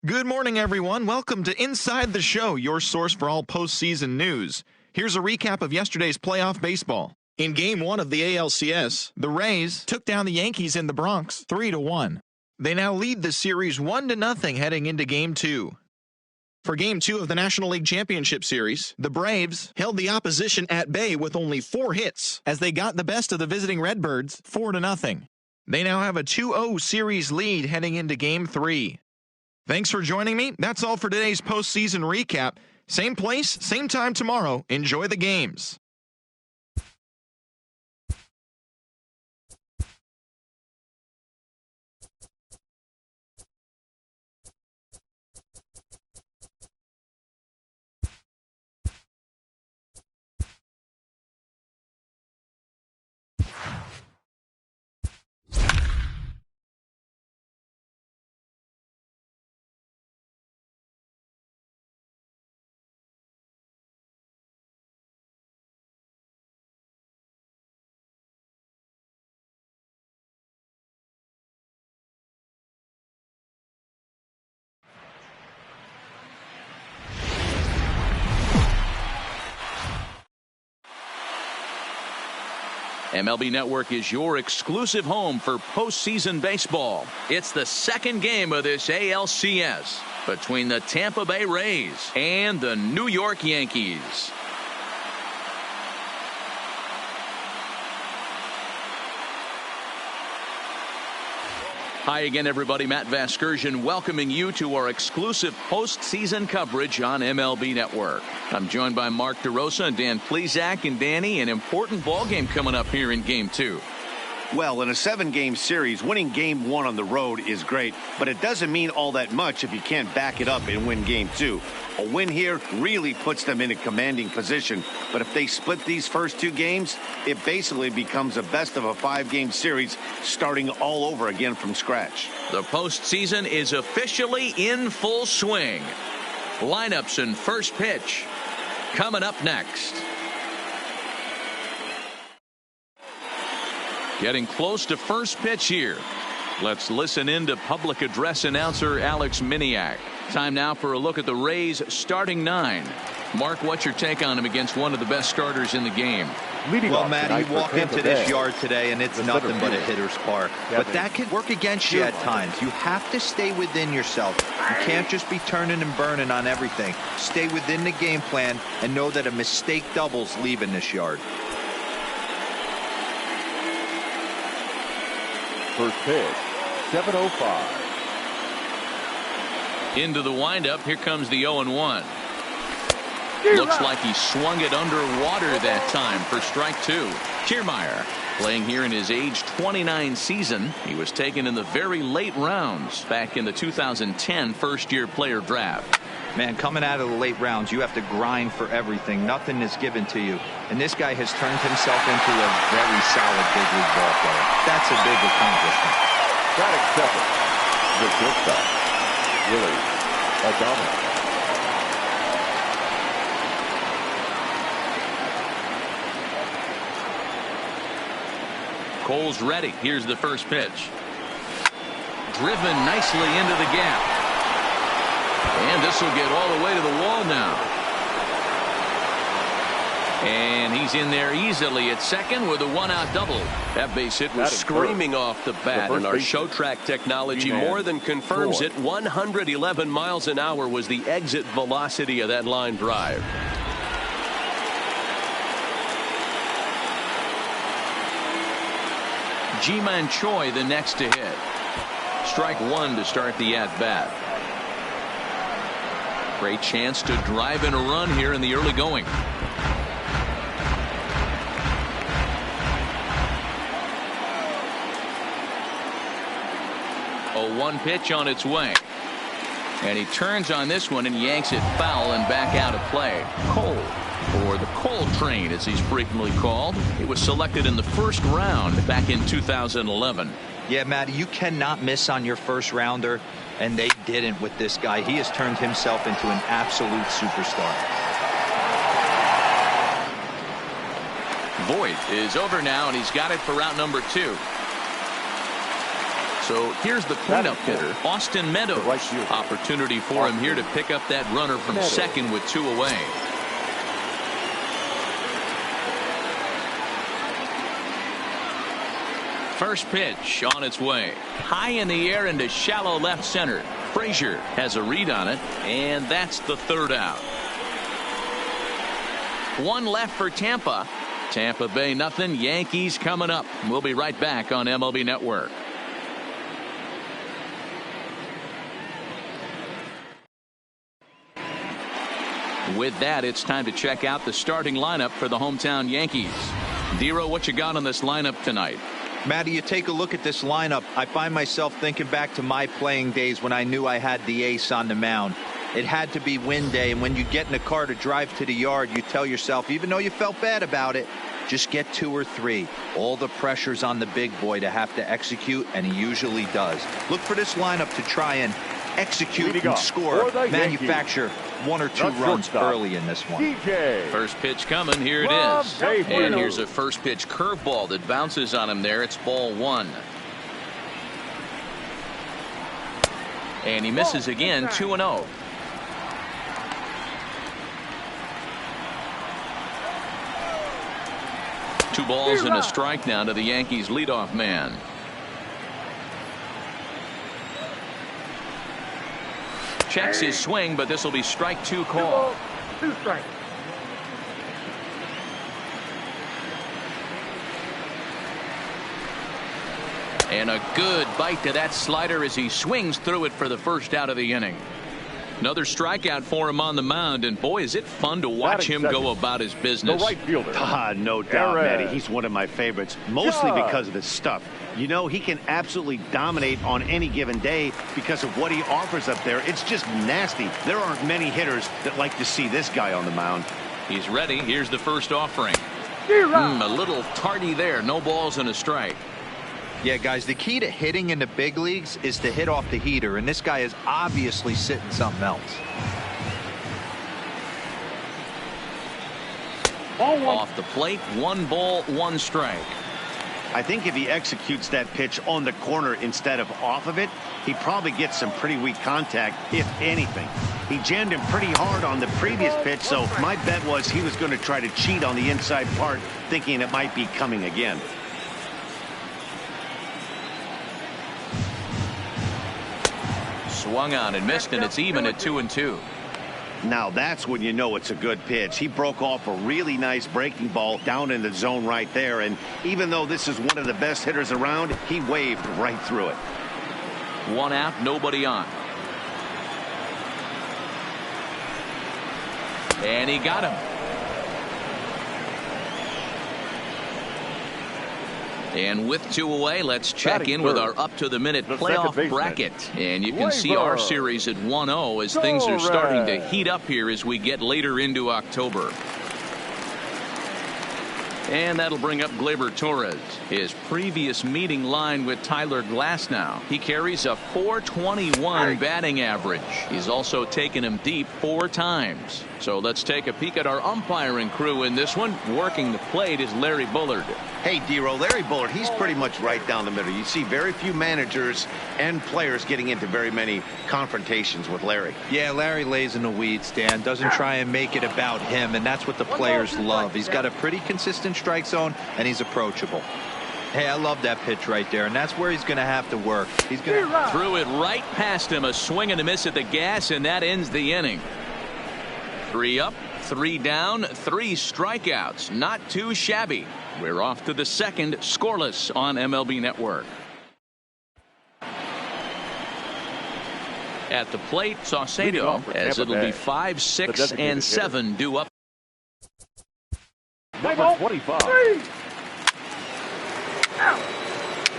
Good morning, everyone. Welcome to Inside the Show, your source for all postseason news. Here's a recap of yesterday's playoff baseball. In Game 1 of the ALCS, the Rays took down the Yankees in the Bronx 3-1. They now lead the series 1-0 heading into Game 2. For Game 2 of the National League Championship Series, the Braves held the opposition at bay with only 4 hits as they got the best of the visiting Redbirds 4-0. They now have a 2-0 series lead heading into Game 3. Thanks for joining me. That's all for today's postseason recap. Same place, same time tomorrow. Enjoy the games. MLB Network is your exclusive home for postseason baseball. It's the second game of this ALCS between the Tampa Bay Rays and the New York Yankees. Hi again, everybody. Matt Vasgersian welcoming you to our exclusive postseason coverage on MLB Network. I'm joined by Mark DeRosa and Dan Plesac. And Danny, an important ball game coming up here in Game 2. Well, in a 7-game series, winning Game 1 on the road is great, but it doesn't mean all that much if you can't back it up and win Game 2. A win here really puts them in a commanding position, but if they split these first 2 games, it basically becomes a best of a 5-game series starting all over again from scratch. The postseason is officially in full swing. Lineups and first pitch coming up next. Getting close to first pitch here. Let's listen in to public address announcer Alex Miniak. Time now for a look at the Rays starting 9. Mark, what's your take on him against one of the best starters in the game? Well, Matt, you walk into this yard today and it's nothing but a hitter's park. But that can work against you at times. You have to stay within yourself. You can't just be turning and burning on everything. Stay within the game plan and know that a mistake doubles leaving this yard. First pitch, 7:05. Into the windup. Here comes the 0-1. Looks like he swung it underwater that time for strike 2. Kiermaier playing here in his age 29 season. He was taken in the very late rounds back in the 2010 first-year player draft. Man, coming out of the late rounds, you have to grind for everything. Nothing is given to you. And this guy has turned himself into a very solid big league ball player. That's a big accomplishment. Got accepted. The shortstop, Willie Adames. Cole's ready. Here's the first pitch. Driven nicely into the gap. And this will get all the way to the wall now. And he's in there easily at second with a 1-out double. That base hit was screaming off the bat, and our show track technology more than confirms it. 111 miles an hour was the exit velocity of that line drive. Ji-Man Choi the next to hit. Strike 1 to start the at-bat. Great chance to drive in a run here in the early going. A 1 pitch on its way. And he turns on this one and yanks it foul and back out of play. Cole, or the Cole train as he's frequently called. It was selected in the first round back in 2011. Yeah, Matty, you cannot miss on your first rounder, and they didn't with this guy. He has turned himself into an absolute superstar. Voit is over now, and he's got it for route number 2. So here's the cleanup hitter, Austin Meadows. Opportunity for him here to pick up that runner from second with 2 away. First pitch on its way. High in the air into shallow left center. Frazier has a read on it, and that's the 3rd out. 1 left for Tampa. Tampa Bay nothing. Yankees coming up. We'll be right back on MLB Network. With that, it's time to check out the starting lineup for the hometown Yankees. Dero, what you got on this lineup tonight? Matty, you take a look at this lineup. I find myself thinking back to my playing days when I knew I had the ace on the mound. It had to be win day, and when you get in a car to drive to the yard, you tell yourself, even though you felt bad about it, just get 2 or 3. All the pressure's on the big boy to have to execute, and he usually does. Look for this lineup to try and execute and score, manufacture 1 or 2 runs early in this one. First pitch coming. Here it is. And here's a first pitch curveball that bounces on him there. It's ball 1. And he misses again. 2-0. Two balls and a strike now to the Yankees leadoff man. Checks his swing, but this will be strike 2 call. 2 strikes. And a good bite to that slider as he swings through it for the first out of the inning. Another strikeout for him on the mound, and boy, is it fun to watch him go about his business. The right fielder. No doubt, Matty. He's one of my favorites, mostly because of his stuff. You know, he can absolutely dominate on any given day because of what he offers up there. It's just nasty. There aren't many hitters that like to see this guy on the mound. He's ready. Here's the first offering. A little tardy there. No balls and a strike. Yeah, guys, the key to hitting in the big leagues is to hit off the heater, and this guy is obviously sitting something else. Off the plate, 1 ball, 1 strike. I think if he executes that pitch on the corner instead of off of it, he probably gets some pretty weak contact, if anything. He jammed him pretty hard on the previous pitch, so my bet was he was going to try to cheat on the inside part, thinking it might be coming again. Swung on and missed, and it's even at 2-2. Now that's when you know it's a good pitch. He broke off a really nice breaking ball down in the zone right there, and even though this is one of the best hitters around, he waved right through it. 1 out, nobody on. And he got him. And with 2 away, let's check in with our up-to-the-minute playoff bracket. And you can see our series at 1-0 as things are starting to heat up here as we get later into October. And that'll bring up Gleyber Torres. His previous meeting line with Tyler Glasnow. He carries a .421 batting average. He's also taken him deep 4 times. So let's take a peek at our umpiring crew in this one. Working the plate is Larry Bullard. Hey, Dero, Larry Bullard, he's pretty much right down the middle. You see very few managers and players getting into very many confrontations with Larry. Yeah, Larry lays in the weeds, Dan. Doesn't try and make it about him, and that's what the players love. He's got a pretty consistent strike zone, and he's approachable. Hey, I love that pitch right there, and that's where he's going to have to work. He's going to threw it right past him, a swing and a miss at the gas, and that ends the inning. 3 up, 3 down, 3 strikeouts. Not too shabby. We're off to the second, scoreless on MLB Network. At the plate, Saucedo, as it'll be 5, 6, and 7 due up. Number 25.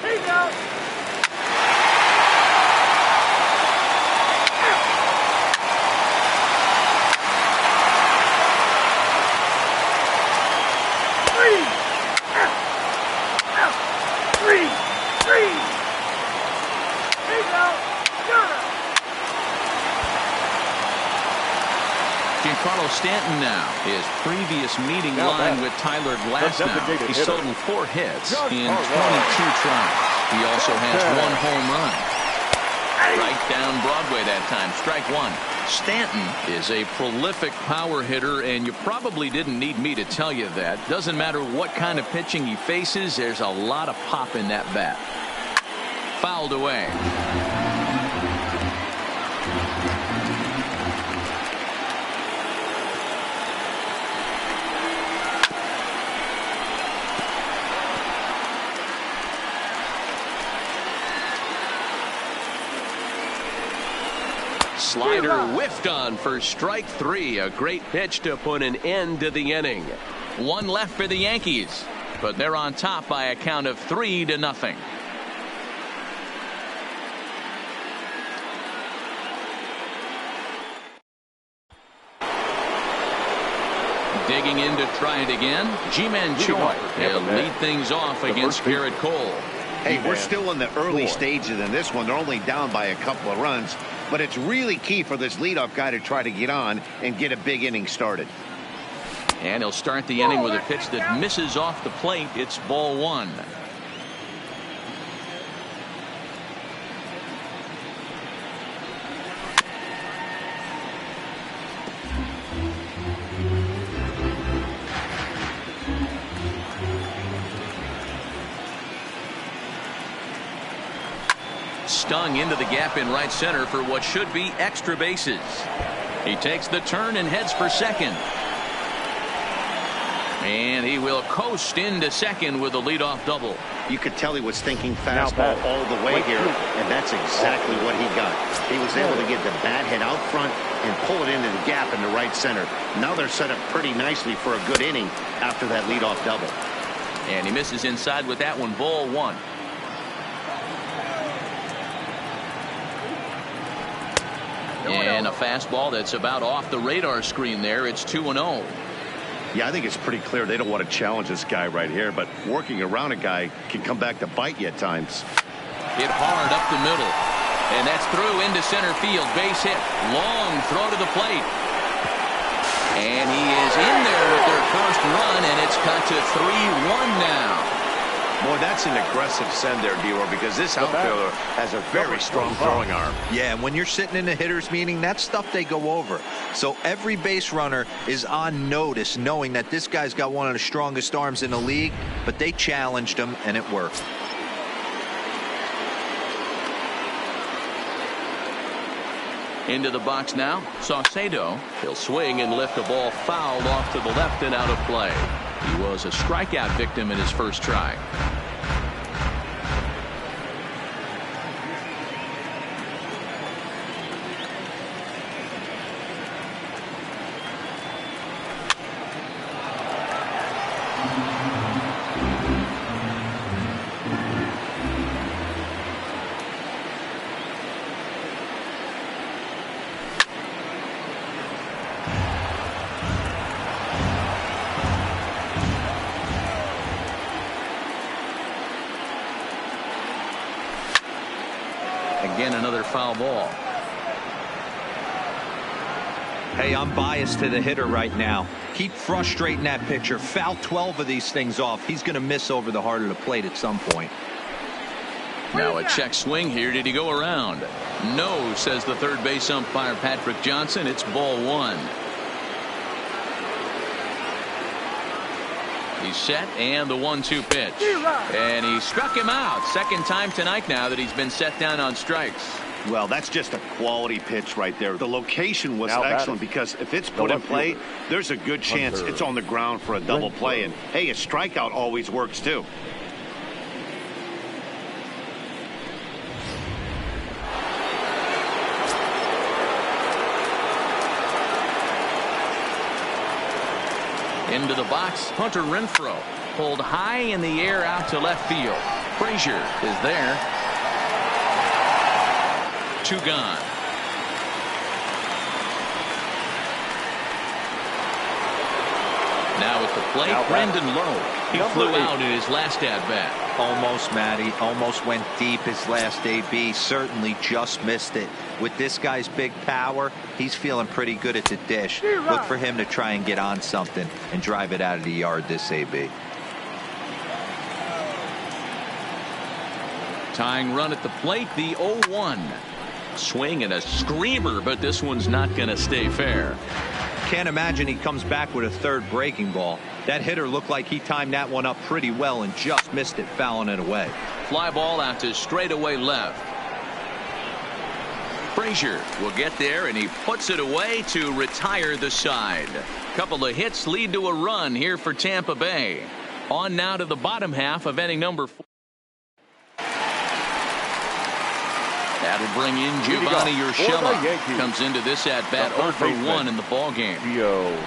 He's out. Giancarlo Stanton now. His previous meeting line with Tyler Glasnow. He's totaled 4 hits in 22 tries. He also has 1 home run. Right down Broadway that time. Strike 1. Stanton is a prolific power hitter, and you probably didn't need me to tell you that. Doesn't matter what kind of pitching he faces, there's a lot of pop in that bat. Fouled away. Slider whiffed on for strike 3. A great pitch to put an end to the inning. 1 left for the Yankees, but they're on top by a count of 3-0. Digging in to try it again, Ji-Man Choi. He'll lead things off against Garrett Cole. Hey, we're still in the early stages in this one. They're only down by a couple of runs, but it's really key for this leadoff guy to try to get on and get a big inning started. And he'll start the inning with a pitch that misses off the plate. It's ball 1. Stung into the gap in right center for what should be extra bases. He takes the turn and heads for second. And he will coast into second with a leadoff double. You could tell he was thinking fastball all the way here, and that's exactly what he got. He was able to get the bat head out front and pull it into the gap in the right center. Now they're set up pretty nicely for a good inning after that leadoff double. And he misses inside with that one. Ball 1. And a fastball that's about off the radar screen there. It's 2-0. Yeah, I think it's pretty clear they don't want to challenge this guy right here, but working around a guy can come back to bite you at times. Hit hard up the middle, and that's through into center field. Base hit. Long throw to the plate. And he is in there with their first run, and it's cut to 3-1 now. Boy, that's an aggressive send there, D-Roy, because this outfielder has a very strong throwing arm. Yeah, and when you're sitting in a hitter's meeting, that's stuff they go over. So every base runner is on notice, knowing that this guy's got one of the strongest arms in the league, but they challenged him, and it worked. Into the box now, Saucedo. He'll swing and lift a ball fouled off to the left and out of play. He was a strikeout victim in his first try. Again, another foul ball. Hey, I'm biased to the hitter right now. Keep frustrating that pitcher. Foul 12 of these things off. He's going to miss over the heart of the plate at some point. Now a check swing here. Did he go around? No, says the third base umpire Patrick Johnson. It's ball 1. He's set, and the 1-2 pitch. And he struck him out. Second time tonight now that he's been set down on strikes. Well, that's just a quality pitch right there. The location was excellent because if it's put in play, there's a good chance it's on the ground for a double play. And, hey, a strikeout always works, too. Into the box, Hunter Renfroe. Pulled high in the air out to left field. Frazier is there. 2 gone. Now at the plate, Brendan Lowe. He flew out in his last at-bat. Almost, Matty. Almost went deep his last AB. Certainly just missed it. With this guy's big power, he's feeling pretty good at the dish. Look for him to try and get on something and drive it out of the yard this AB. Tying run at the plate, the 0-1. Swing and a screamer, but this one's not going to stay fair. Can't imagine he comes back with a third breaking ball. That hitter looked like he timed that one up pretty well and just missed it, fouling it away. Fly ball out to straightaway left. Frazier will get there, and he puts it away to retire the side. Couple of hits lead to a run here for Tampa Bay. On now to the bottom half of inning number 4. That'll bring in Giovanni Urshela. Comes into this at-bat 0 for 1 in the ballgame.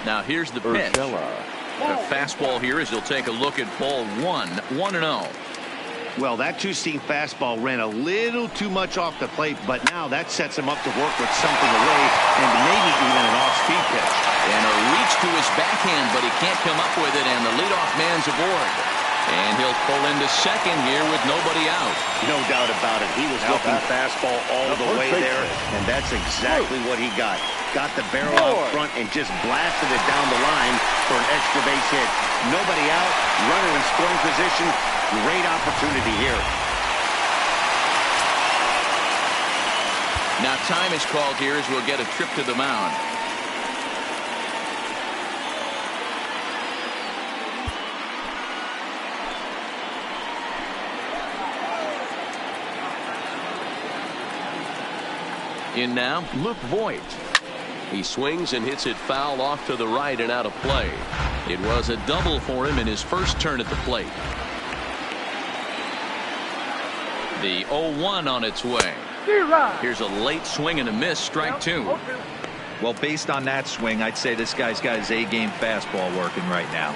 Now here's the pitch. The fastball here as he'll take a look at ball 1, 1-0. Well, that two-seam fastball ran a little too much off the plate, but now that sets him up to work with something away and maybe even an off-speed pitch. And a reach to his backhand, but he can't come up with it, and the leadoff man's aboard. And he'll pull into second here with nobody out. No doubt about it. He was looking fastball all the way there, and that's exactly what he got. Got the barrel out front and just blasted it down the line for an extra base hit. Nobody out, runner in scoring position. Great opportunity here. Now time is called here as we'll get a trip to the mound. In now, Luke Voigt. He swings and hits it foul off to the right and out of play. It was a double for him in his first turn at the plate. The 0-1 on its way. Here's a late swing and a miss, strike 2. Well, based on that swing, I'd say this guy's got his A-game fastball working right now.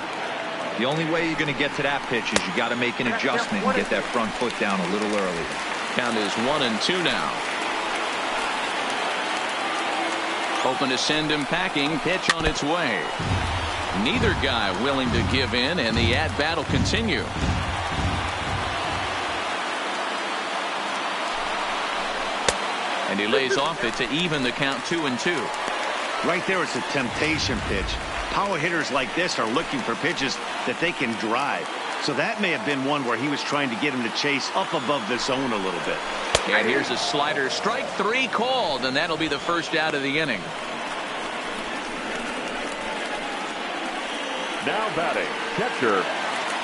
The only way you're going to get to that pitch is you got to make an adjustment and get that front foot down a little early. Count is 1-2 now. Hoping to send him packing. Pitch on its way. Neither guy willing to give in, and the at-bat will continue. And he lays off it to even the count 2-2. Right there, it's a temptation pitch. Power hitters like this are looking for pitches that they can drive. So that may have been one where he was trying to get him to chase up above the zone a little bit. And here's a slider. Strike 3 called, and that'll be the first out of the inning. Now batting, catcher,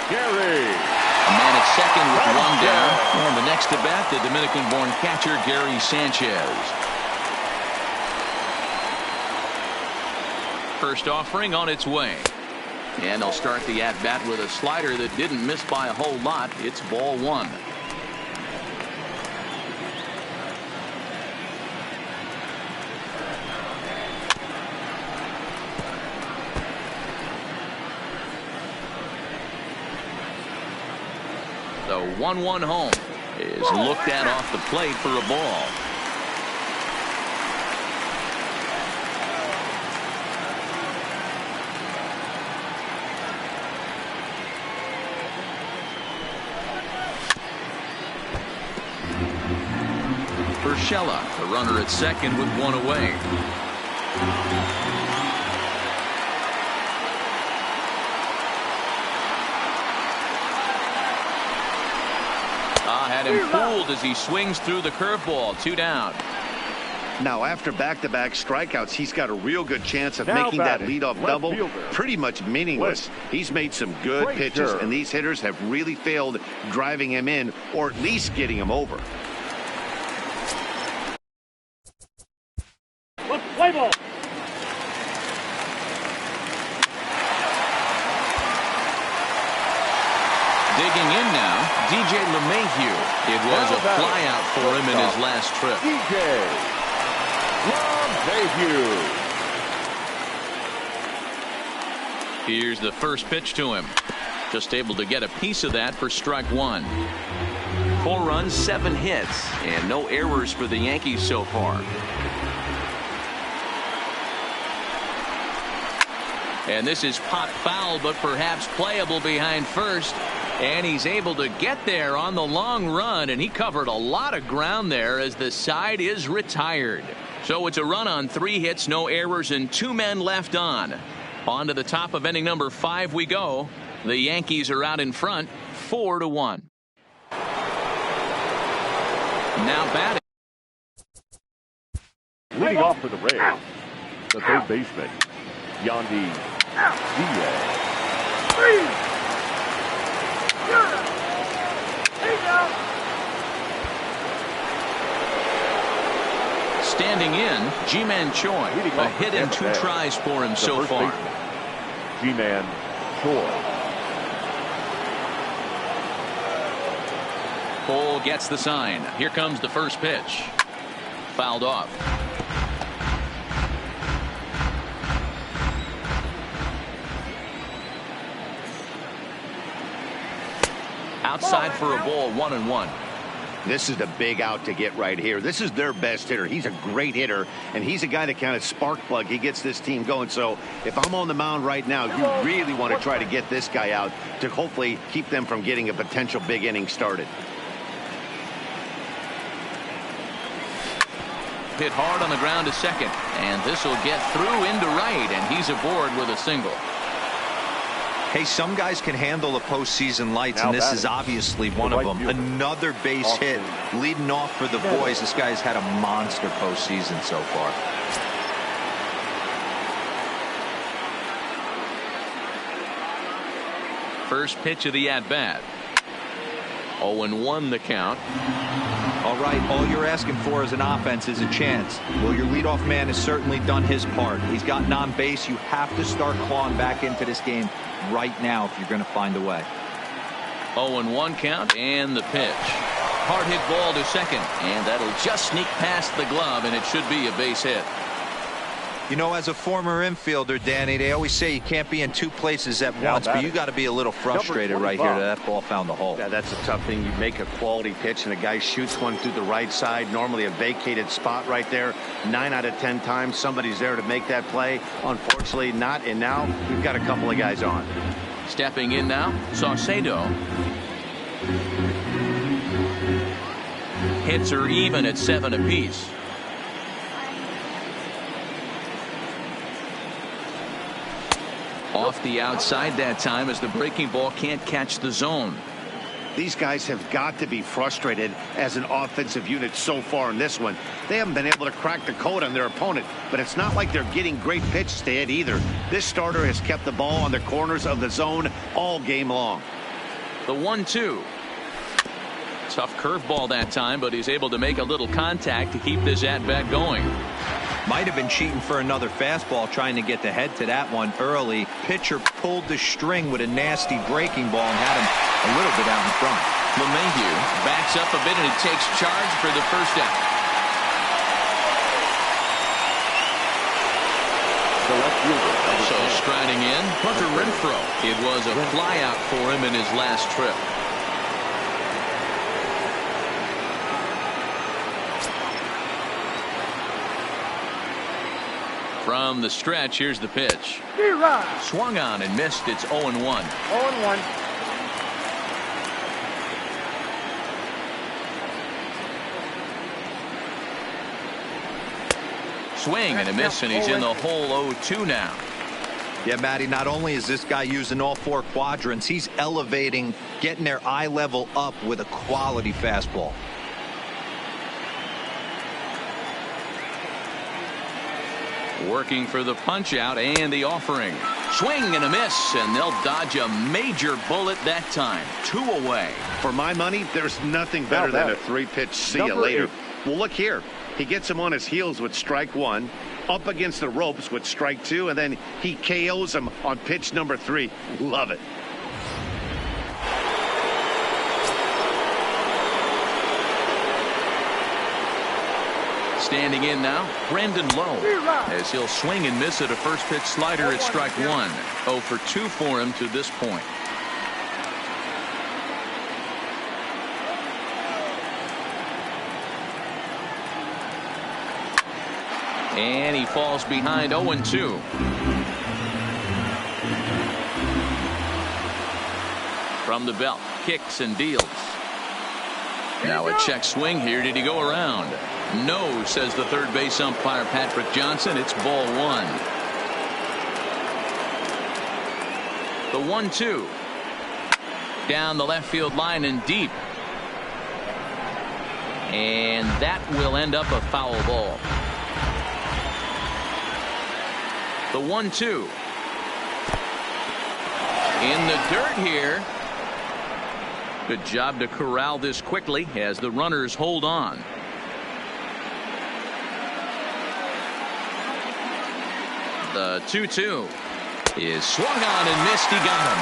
Gary. A man at second with 1 down. And the next to bat, the Dominican-born catcher, Gary Sanchez. First offering on its way. And they'll start the at-bat with a slider that didn't miss by a whole lot. It's ball 1. The 1-1 home is looked at off the plate for a ball. Urshela, the runner at second with 1 away. Had him fooled as he swings through the curveball. 2 down. Now, after back-to-back strikeouts, he's got a real good chance of making that leadoff double pretty much meaningless. He's made some good pitches, and these hitters have really failed driving him in or at least getting him over. Play ball. Digging in now, DJ LeMahieu. It was a flyout for him in his last trip. DJ LeMahieu. Here's the first pitch to him. Just able to get a piece of that for strike 1. 4 runs, 7 hits, and no errors for the Yankees so far. And this is pop foul, but perhaps playable behind first. And he's able to get there on the long run, and he covered a lot of ground there as the side is retired. So it's a run on 3 hits, no errors, and 2 men left on. On to the top of inning number 5 we go. The Yankees are out in front, 4-1. Now batting. Leading off for the Rays, the third baseman, Yandy Diaz. Standing in, Ji-Man Choi. A hit and 2 tries for him so far. Ji-Man Choi. Cole gets the sign. Here comes the first pitch. Fouled off. Outside for a ball, 1-1. This is the big out to get right here. This is their best hitter. He's a great hitter, and he's a guy that kind of spark plug. He gets this team going. So if I'm on the mound right now, you really want to try to get this guy out to hopefully keep them from getting a potential big inning started. Hit hard on the ground to second, and this will get through into right, and he's aboard with a single. Hey, some guys can handle the postseason lights, and this is obviously one of them. Another base hit leading off for the boys. This guy's had a monster postseason so far. First pitch of the at-bat. 0-1 the count. All right, all you're asking for as an offense is a chance. Well, your leadoff man has certainly done his part. He's gotten on base. You have to start clawing back into this game right now if you're going to find a way. 0-1 count, and the pitch. Hard hit ball to second, and that'll just sneak past the glove, and it should be a base hit. You know, as a former infielder, Danny, they always say you can't be in 2 places at once, but you got to be a little frustrated right here that ball found the hole. Yeah, that's a tough thing. You make a quality pitch and a guy shoots one through the right side, normally a vacated spot right there. 9 out of 10 times somebody's there to make that play. Unfortunately not, and now we've got a couple of guys on. Stepping in now, Saucedo. Hits are even at 7 apiece. Off the outside that time as the breaking ball can't catch the zone. These guys have got to be frustrated as an offensive unit so far in this one. They haven't been able to crack the code on their opponent, but it's not like they're getting great pitches to hit either. This starter has kept the ball on the corners of the zone all game long. The 1-2. Tough curveball that time, but he's able to make a little contact to keep this at-bat going. Might have been cheating for another fastball, trying to get the head to that one early. Pitcher pulled the string with a nasty breaking ball and had him a little bit out in front. LeMahieu backs up a bit, and he takes charge for the first out. So striding in, Hunter Renfroe. It was a flyout for him in his last trip. From the stretch, here's the pitch. Swung on and missed. It's 0-1. 0-1. Swing and a miss, and he's in the hole 0-2 now. Yeah, Matty, not only is this guy using all 4 quadrants, he's elevating, getting their eye level up with a quality fastball. Working for the punch out and the offering. Swing and a miss, and they'll dodge a major bullet that time. 2 away. For my money, there's nothing better than a 3-pitch see you later. Well, look here. He gets him on his heels with strike 1, up against the ropes with strike 2, and then he KOs him on pitch number 3. Love it. Standing in now, Brandon Lowe, as he'll swing and miss at a first pitch slider at strike 1. 0 for 2 for him to this point. And he falls behind 0-2. From the belt, kicks and deals. Now a check swing here. Did he go around? No, says the third base umpire Patrick Johnson. It's ball one. The 1-2. Down the left field line and deep. And that will end up a foul ball. The 1-2. In the dirt here. Good job to corral this quickly as the runners hold on. The 2-2 is swung on and missed. He got him.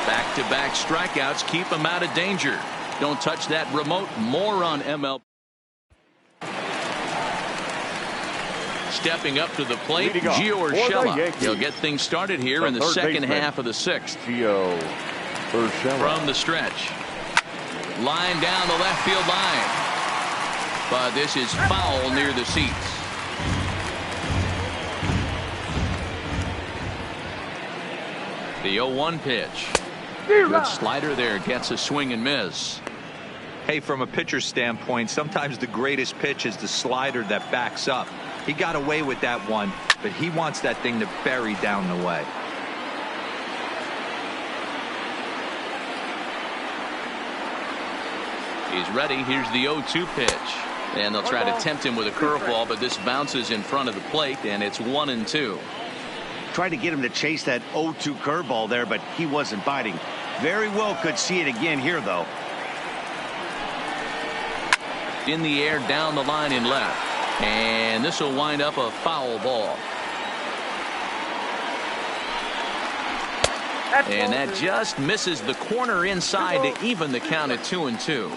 Back-to-back strikeouts keep him out of danger. Don't touch that remote. More on MLB. Stepping up to the plate, Gio Urshela. He'll get things started here in the second half of the sixth. Gio Urshela. From the stretch. Line down the left field line. But this is foul near the seats. The 0-1 pitch. Good slider there. Gets a swing and miss. Hey, from a pitcher's standpoint, sometimes the greatest pitch is the slider that backs up. He got away with that one, but he wants that thing to bury down the way. He's ready. Here's the 0-2 pitch. And they'll try to tempt him with a curveball, but this bounces in front of the plate, and it's 1-2. Tried to get him to chase that 0-2 curveball there, but he wasn't biting. Very well could see it again here, though. In the air, down the line in left. And this will wind up a foul ball. And that just misses the corner inside to even the count at 2-2.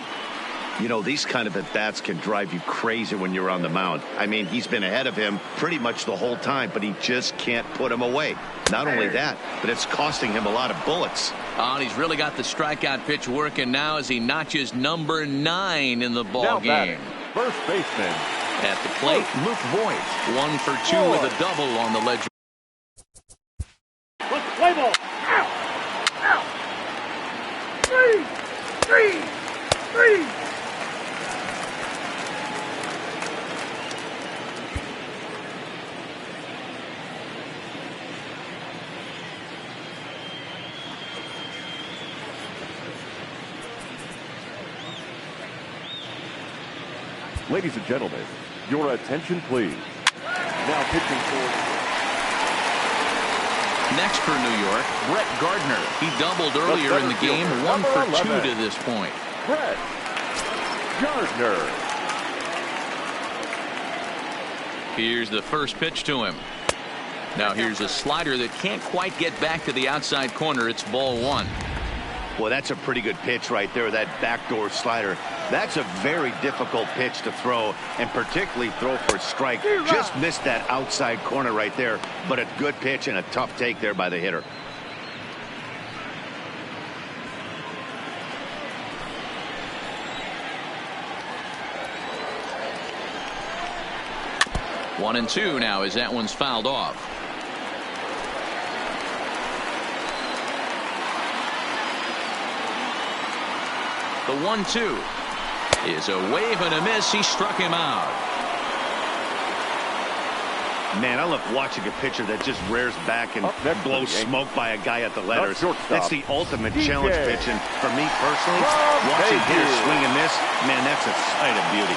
You know, these kind of at-bats can drive you crazy when you're on the mound. I mean, he's been ahead of him pretty much the whole time, but he just can't put him away. Not only that, but it's costing him a lot of bullets. Oh, and he's really got the strikeout pitch working now as he notches number 9 in the ball game. First baseman. At the plate, Luke Voigt. 1 for 2 with a double on the ledger. Play ball. Out. 3. Ladies and gentlemen, your attention please. Now pitching for. Next for New York, Brett Gardner. He doubled earlier in the game. 1 for 2 to this point. Brett Gardner. Here's the first pitch to him. Now here's a slider that can't quite get back to the outside corner. It's ball 1. Well, that's a pretty good pitch right there, that backdoor slider. That's a very difficult pitch to throw, and particularly throw for a strike. Just missed that outside corner right there, but a good pitch and a tough take there by the hitter. One and 2 now as that one's fouled off. The 1-2 is a wave and a miss. He struck him out. Man, I love watching a pitcher that just rears back and blows smoke by a guy at the letters. That's the ultimate challenge pitch. And for me personally, watching hitters swing and miss, man, that's a sight of beauty.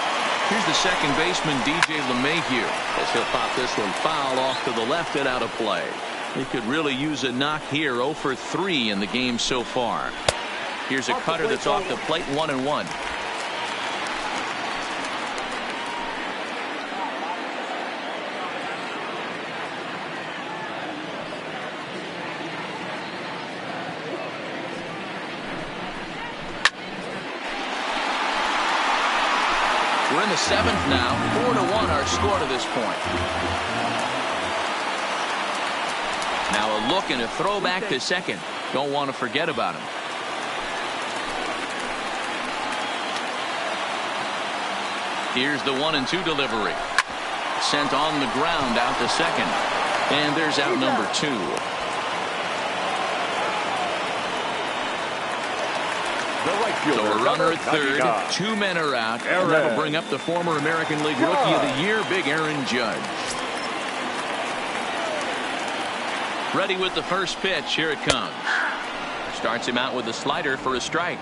Here's the second baseman, DJ LeMahieu, as he'll pop this one foul off to the left and out of play. He could really use a knock here. 0 for 3 in the game so far. Here's a cutter that's off the plate. 1-1. We're in the 7th now. 4-1 our score to this point. Now a look and a throw back to second. Don't want to forget about him. Here's the 1-2 delivery. Sent on the ground out to second. And there's out number 2. So a runner at third, 2 men are out, and that'll bring up the former American League Rookie of the Year, Big Aaron Judge. Ready with the first pitch. Here it comes. Starts him out with a slider for a strike.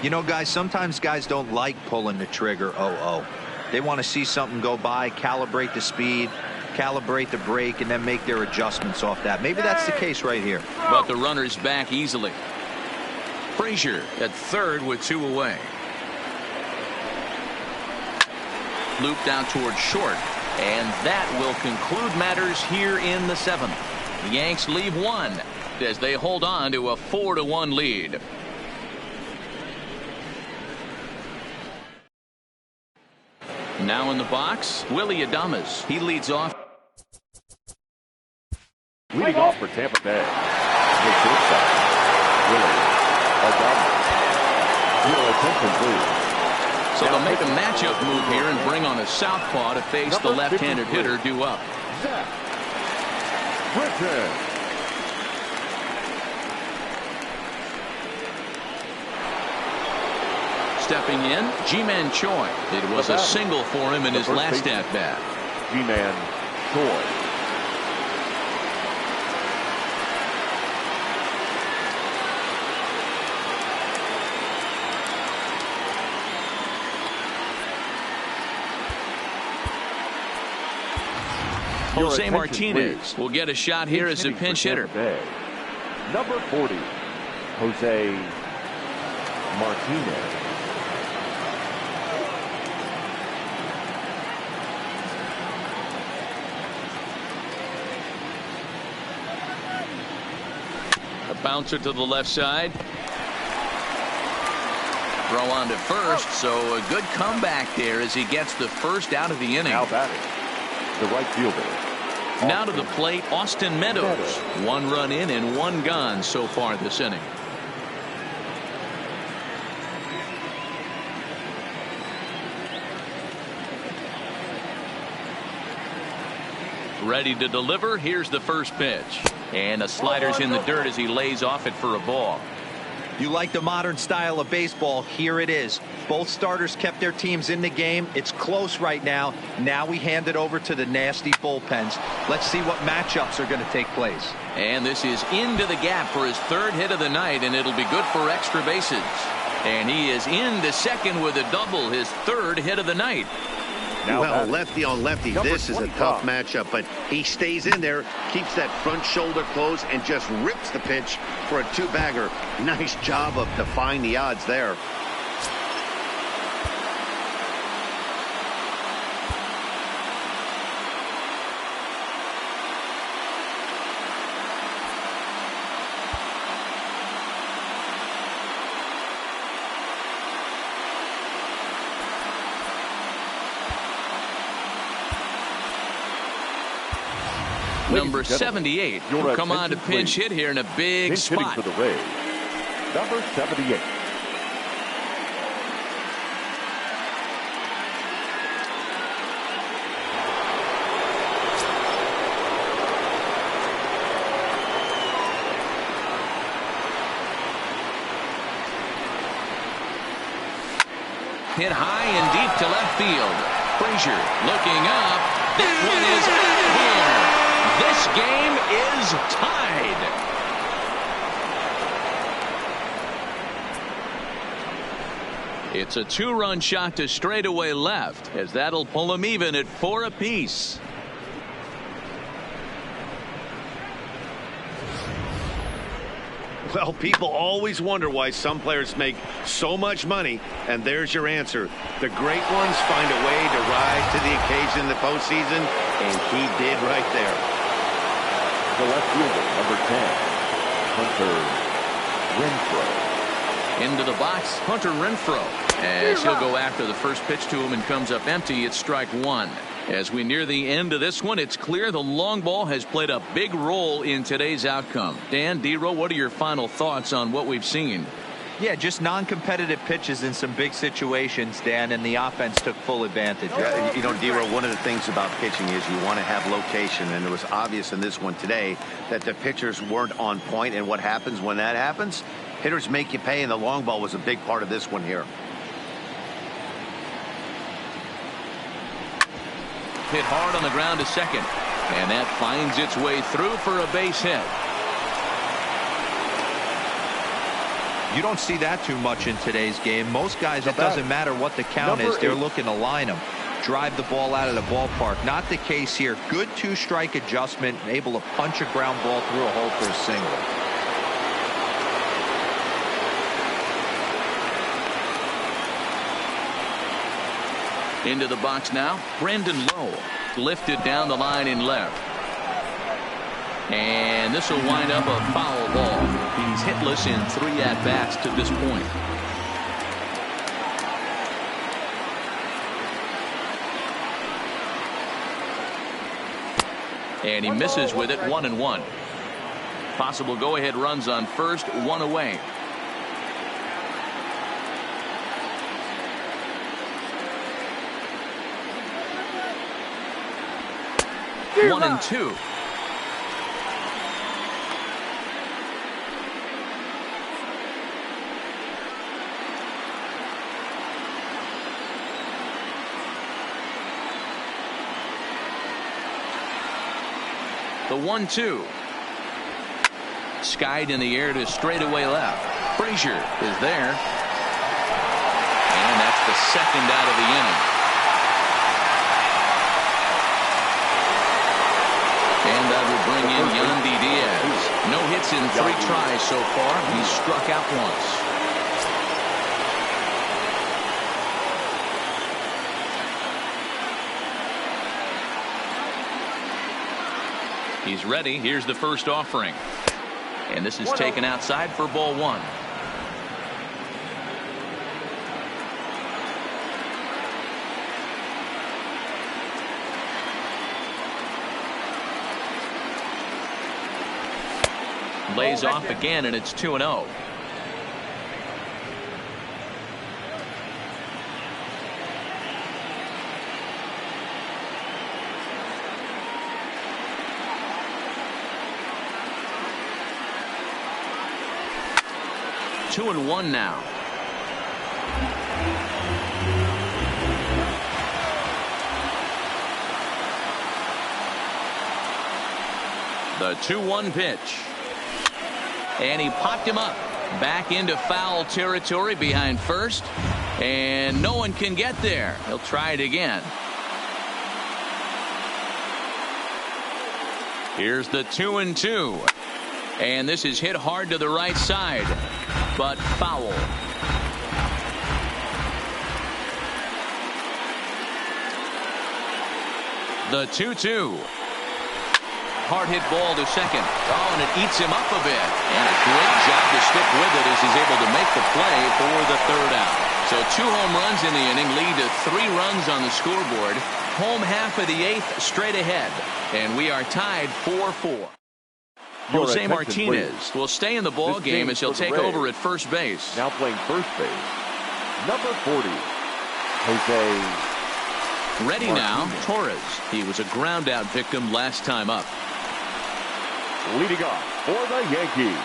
You know, guys, sometimes guys don't like pulling the trigger 0-0. They want to see something go by, calibrate the speed, calibrate the brake, and then make their adjustments off that. Maybe that's the case right here. But the runner's back easily. Frazier at third with 2 away. Looped out towards short, and that will conclude matters here in the 7th. The Yanks leave 1 as they hold on to a 4-1 lead. Now in the box, Willy Adames. He leads off. Leading off for Tampa Bay. Willy Adames. Your attention, please. So they'll make a matchup move here and bring on a southpaw to face the left-handed hitter due up. Zach Britton. Stepping in, Ji-Man Choi. It was a single for him in his last at-bat. Ji-Man Choi. Jose Martinez will get a shot here as a pinch hitter. Number 40, Jose Martinez. A bouncer to the left side. Throw on to first, so a good comeback there as he gets the first out of the inning. Now batting, the right fielder. Now to the plate, Austin Meadows. 1 run in and 1 gone so far this inning. Ready to deliver. Here's the first pitch. And a slider's in the dirt as he lays off it for a ball. You like the modern style of baseball? Here it is. Both starters kept their teams in the game. It's close right now. Now we hand it over to the nasty bullpens. Let's see what matchups are going to take place. And this is into the gap for his 3rd hit of the night, and it'll be good for extra bases. And he is into second with a double, his 3rd hit of the night. Well, lefty on lefty, this is a tough matchup, but he stays in there, keeps that front shoulder closed, and just rips the pitch for a 2-bagger. Nice job of defying the odds there. Number 78 will come on to pinch hit here in a big spot. For the Rays. Number 78. Hit high and deep to left field. Frazier looking up. This one is out here. This game is tied. It's a 2-run shot to straightaway left, as that'll pull them even at 4 apiece. Well, people always wonder why some players make so much money, and there's your answer. The great ones find a way to rise to the occasion in the postseason, and he did right there. The left fielder, number 10, Hunter Renfroe. Into the box, Hunter Renfroe, as he'll go after the first pitch to him and comes up empty. It's strike 1. As we near the end of this one, it's clear the long ball has played a big role in today's outcome. Dan, D-Row, what are your final thoughts on what we've seen? Yeah, just non-competitive pitches in some big situations, Dan, and the offense took full advantage. You know, D-Row, one of the things about pitching is you want to have location, and it was obvious in this one today that the pitchers weren't on point, and what happens when that happens? Hitters make you pay, and the long ball was a big part of this one here. Hit hard on the ground to second. And that finds its way through for a base hit. You don't see that too much in today's game. Most guys, it doesn't matter what the count is, they're looking to line them, drive the ball out of the ballpark. Not the case here. Good two-strike adjustment, able to punch a ground ball through a hole for a single. Into the box now, Brandon Lowe. Lifted down the line in left. And this will wind up a foul ball. He's hitless in 3 at-bats to this point. And he misses with it, 1-1. Possible go-ahead runs on first, 1 away. One and two. The 1-2. Skied in the air to straightaway left. Frazier is there. And that's the second out of the inning. And that will bring in Yandy Diaz. No hits in 3 tries so far. He's struck out once. He's ready. Here's the first offering. And this is taken outside for ball 1. Lays off again, and it's 2-0. Two and 1 now. The 2-1 pitch. And he popped him up back into foul territory behind first, and no one can get there. He'll try it again. Here's the 2-2, and this is hit hard to the right side, but foul. The 2-2. Hard hit ball to second. Oh, and it eats him up a bit. And a great job to stick with it as he's able to make the play for the 3rd out. So 2 home runs in the inning lead to 3 runs on the scoreboard. Home half of the 8th straight ahead. And we are tied 4-4. Jose Martinez will stay in the ball game as he'll take over at first base. Now playing first base, number 40, Jose. Ready now, Torres. He was a ground out victim last time up. Leading off for the Yankees,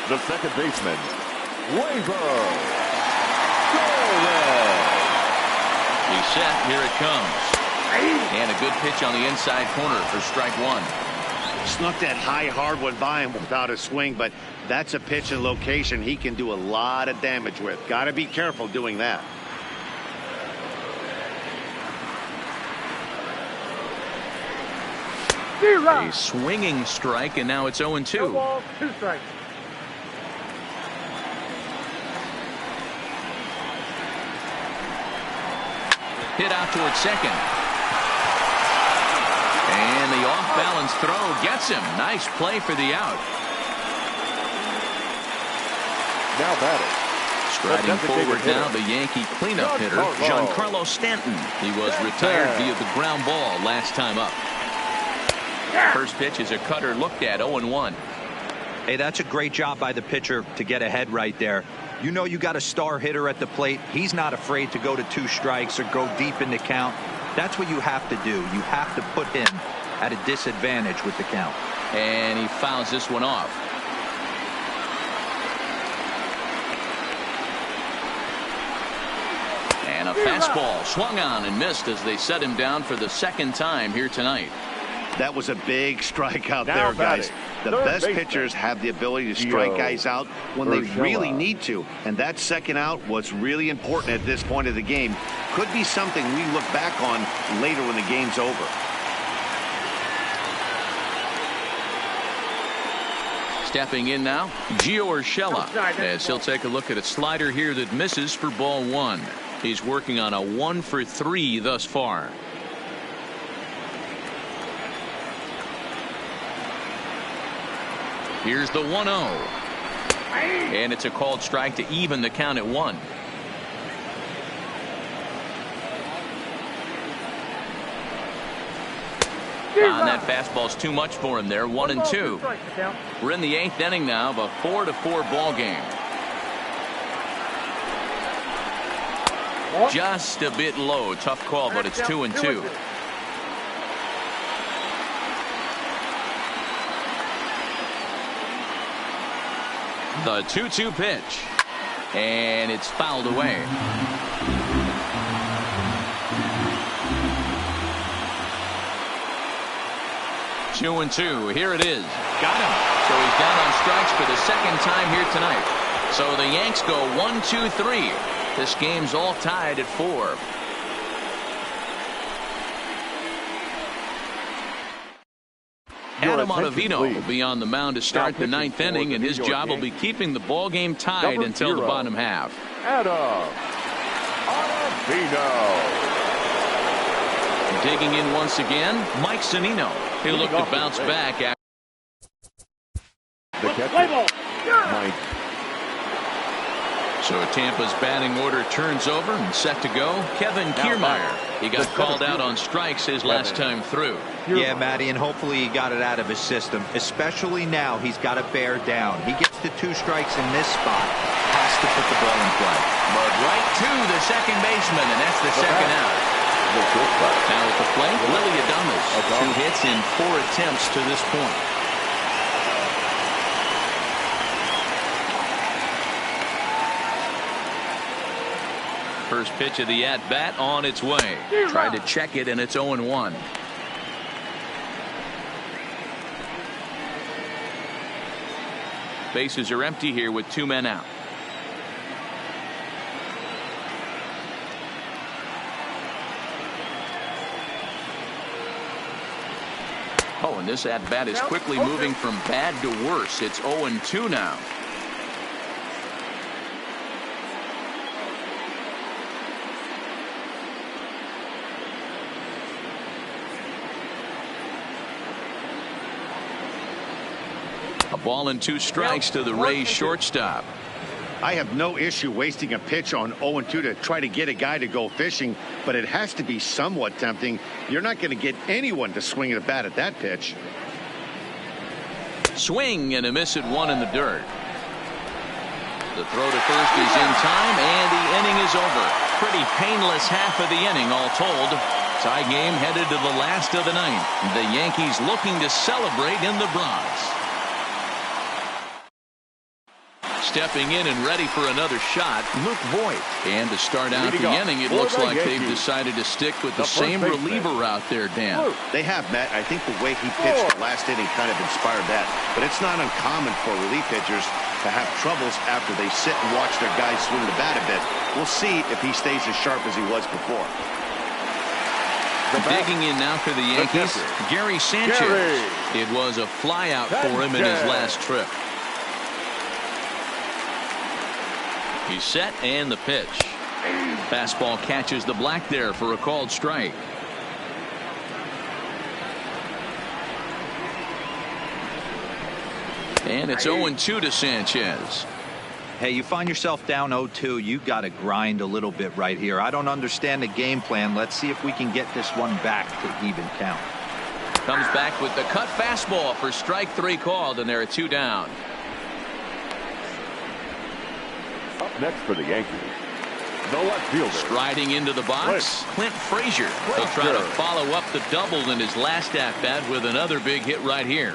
the second baseman, Gleyber Torres. He's set. Here it comes. And a good pitch on the inside corner for strike 1. Snuck that high hard one by him without a swing, but that's a pitch and location he can do a lot of damage with. Got to be careful doing that. A swinging strike, and now it's 0-2. No ball, 2 strikes. Hit out towards second. And the off-balance throw gets him. Nice play for the out. Now batting. Striding forward now, the Yankee cleanup hitter, Giancarlo Stanton. He was retired via the ground ball last time up. First pitch is a cutter looked at, 0-1. Hey, that's a great job by the pitcher to get ahead right there. You know you got a star hitter at the plate. He's not afraid to go to 2 strikes or go deep in the count. That's what you have to do. You have to put him at a disadvantage with the count. And he fouls this one off. And a fastball swung on and missed as they set him down for the second time here tonight. That was a big strikeout there, guys. The best pitchers have the ability to strike guys out when they really need to. And that second out was really important at this point of the game. Could be something we look back on later when the game's over. Stepping in now, Gio Urshela, as he'll take a look at a slider here that misses for ball one. He's working on a 1 for 3 thus far. Here's the 1-0. And it's a called strike to even the count at 1. And that fastball's too much for him there. 1-2. We're in the 8th inning now of a 4-4 ball game. Just a bit low. Tough call, but it's 2-2. The 2-2 pitch. And it's fouled away. Two and two. Here it is. Got him. So he's down on strikes for the second time here tonight. So the Yanks go 1-2-3. This game's all tied at 4. Adam Ottavino will be on the mound to start the 9th inning, and his job will be keeping the ball game tied until the bottom half. Adam Ottavino. Digging in once again, Mike Zunino. He'll look to bounce back after the catcher, Mike. So Tampa's batting order turns over and set to go. Kevin Kiermaier. He got called out on strikes his last time through. Yeah, Matty, and hopefully he got it out of his system. Especially now, he's got to bear down. He gets to 2 strikes in this spot. Has to put the ball in play. But right to the second baseman, and that's the second out. Now at the plate, Willy Adames. 2 hits in 4 attempts to this point. First pitch of the at-bat on its way. Tried to check it, and it's 0-1. Bases are empty here with 2 men out. Oh, and this at-bat is quickly moving from bad to worse. It's 0-2 now. A ball and 2 strikes to the Rays shortstop. I have no issue wasting a pitch on 0-2 to try to get a guy to go fishing, but it has to be somewhat tempting. You're not going to get anyone to swing at a bat at that pitch. Swing and a miss at 1 in the dirt. The throw to first is in time, and the inning is over. Pretty painless half of the inning, all told. Tie game headed to the last of the 9th. The Yankees looking to celebrate in the Bronx. Stepping in and ready for another shot, Luke Voit. And to start out the inning, it looks like they've decided to stick with the same reliever out there, Dan. They have, Matt. I think the way he pitched the last inning kind of inspired that. But it's not uncommon for relief pitchers to have troubles after they sit and watch their guys swing the bat a bit. We'll see if he stays as sharp as he was before. Digging in now for the Yankees, Gary Sanchez. It was a fly out for him in his last trip. He's set, and the pitch. Fastball catches the black there for a called strike. And it's 0-2 to Sanchez. Hey, you find yourself down 0-2, you got to grind a little bit right here. I don't understand the game plan. Let's see if we can get this one back to even count. Comes back with the cut fastball for strike 3 called, and there are 2 down. Up next for the Yankees, the left fielder. Striding into the box, Clint Frazier. He'll try to follow up the double in his last at-bat with another big hit right here.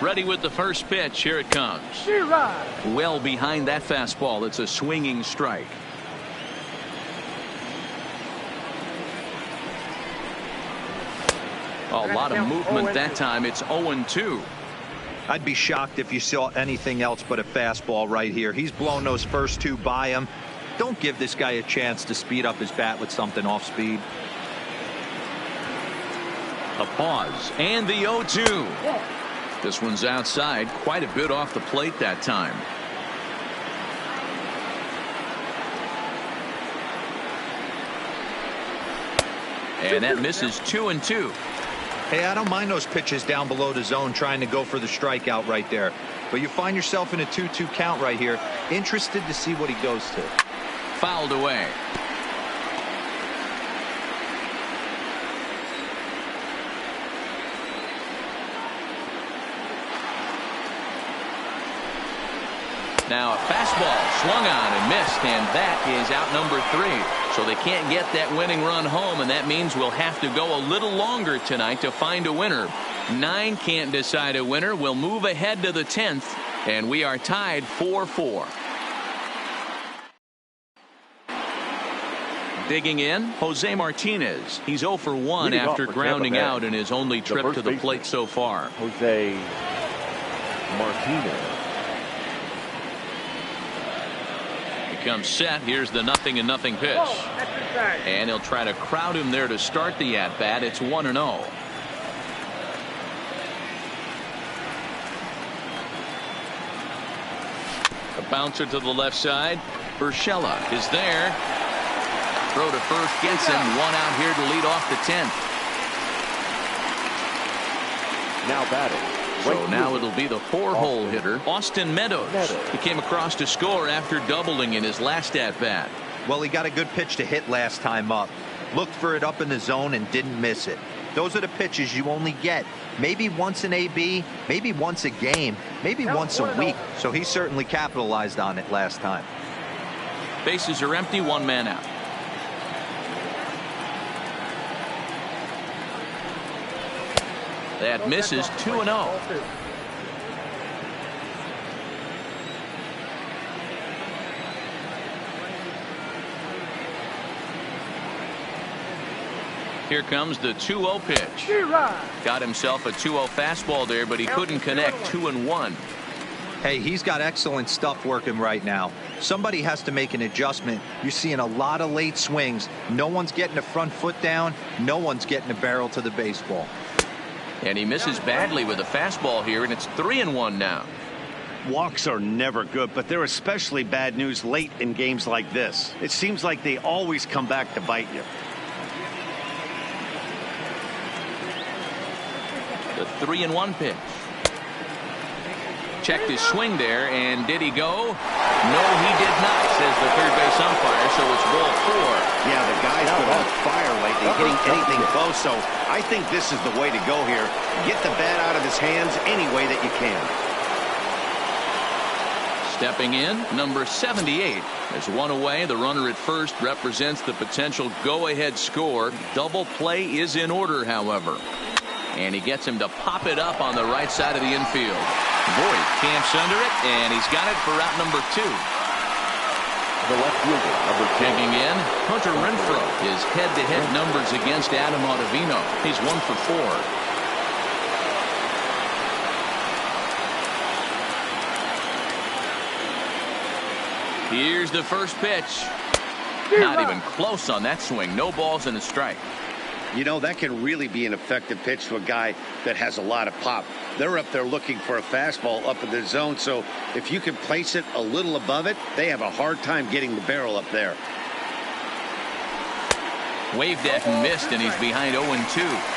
Ready with the first pitch. Here it comes. Well behind that fastball. It's a swinging strike. A lot of movement that time. It's 0-2. I'd be shocked if you saw anything else but a fastball right here. He's blown those first two by him. Don't give this guy a chance to speed up his bat with something off speed. A pause and the 0-2. This one's outside, quite a bit off the plate that time. And that misses 2-2. Hey, I don't mind those pitches down below the zone trying to go for the strikeout right there. But you find yourself in a 2-2 count right here. Interested to see what he goes to. Fouled away. Now a fastball swung on and missed, and that is out number 3. So they can't get that winning run home, and that means we'll have to go a little longer tonight to find a winner. 9 can't decide a winner. We'll move ahead to the 10th, and we are tied 4-4. Digging in, Jose Martinez. He's 0 for 1 after grounding out in his only trip to the plate so far. Jose Martinez. Comes set. Here's the 0-0 pitch. And he'll try to crowd him there to start the at-bat. It's 1-0. A bouncer to the left side. Urshela is there. Throw to first gets him. 1 out here to lead off the 10th. Now batting. So now it'll be the 4-hole hitter, Austin Meadows. He came across to score after doubling in his last at-bat. Well, he got a good pitch to hit last time up. Looked for it up in the zone and didn't miss it. Those are the pitches you only get maybe once an AB, maybe once a game, maybe once a week. So he certainly capitalized on it last time. Bases are empty, 1 man out. That misses 2-0. Here comes the 2-0 pitch. Got himself a 2-0 fastball there, but he couldn't connect. 2-1. Hey, he's got excellent stuff working right now. Somebody has to make an adjustment. You're seeing a lot of late swings. No one's getting the front foot down. No one's getting the barrel to the baseball. And he misses badly with a fastball here, and it's 3-1 now. Walks are never good, but they're especially bad news late in games like this. It seems like they always come back to bite you. The 3-1 pitch. Checked his swing there, and did he go? No, he did not, says the third base umpire, so it's ball 4. Yeah, the guy's been on fire lately, getting anything close, so I think this is the way to go here. Get the bat out of his hands any way that you can. Stepping in, number 78. There's 1 away. The runner at first represents the potential go-ahead score. Double play is in order, however. And he gets him to pop it up on the right side of the infield. Voit camps under it, and he's got it for out number 2. The left fielder, number 10. Checking in, Hunter Renfroe. His head-to-head numbers against Adam Ottavino. He's 1 for 4. Here's the first pitch. Not even close on that swing. No balls and a strike. You know, that can really be an effective pitch to a guy that has a lot of pop. They're up there looking for a fastball up in the zone, so if you can place it a little above it, they have a hard time getting the barrel up there. Waved at and missed, and he's behind 0-2.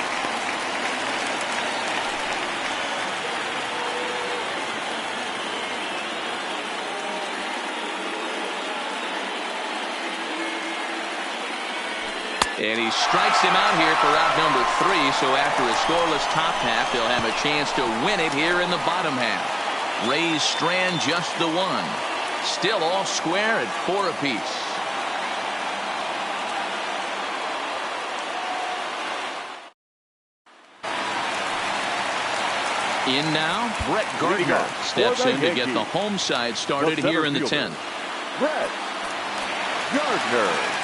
And he strikes him out here for out number 3. So after a scoreless top half, they'll have a chance to win it here in the bottom half. Rays strand just the 1. Still all square at 4 apiece. In now, Brett Gardner steps in to get the home side started here in the 10th. Brett Gardner.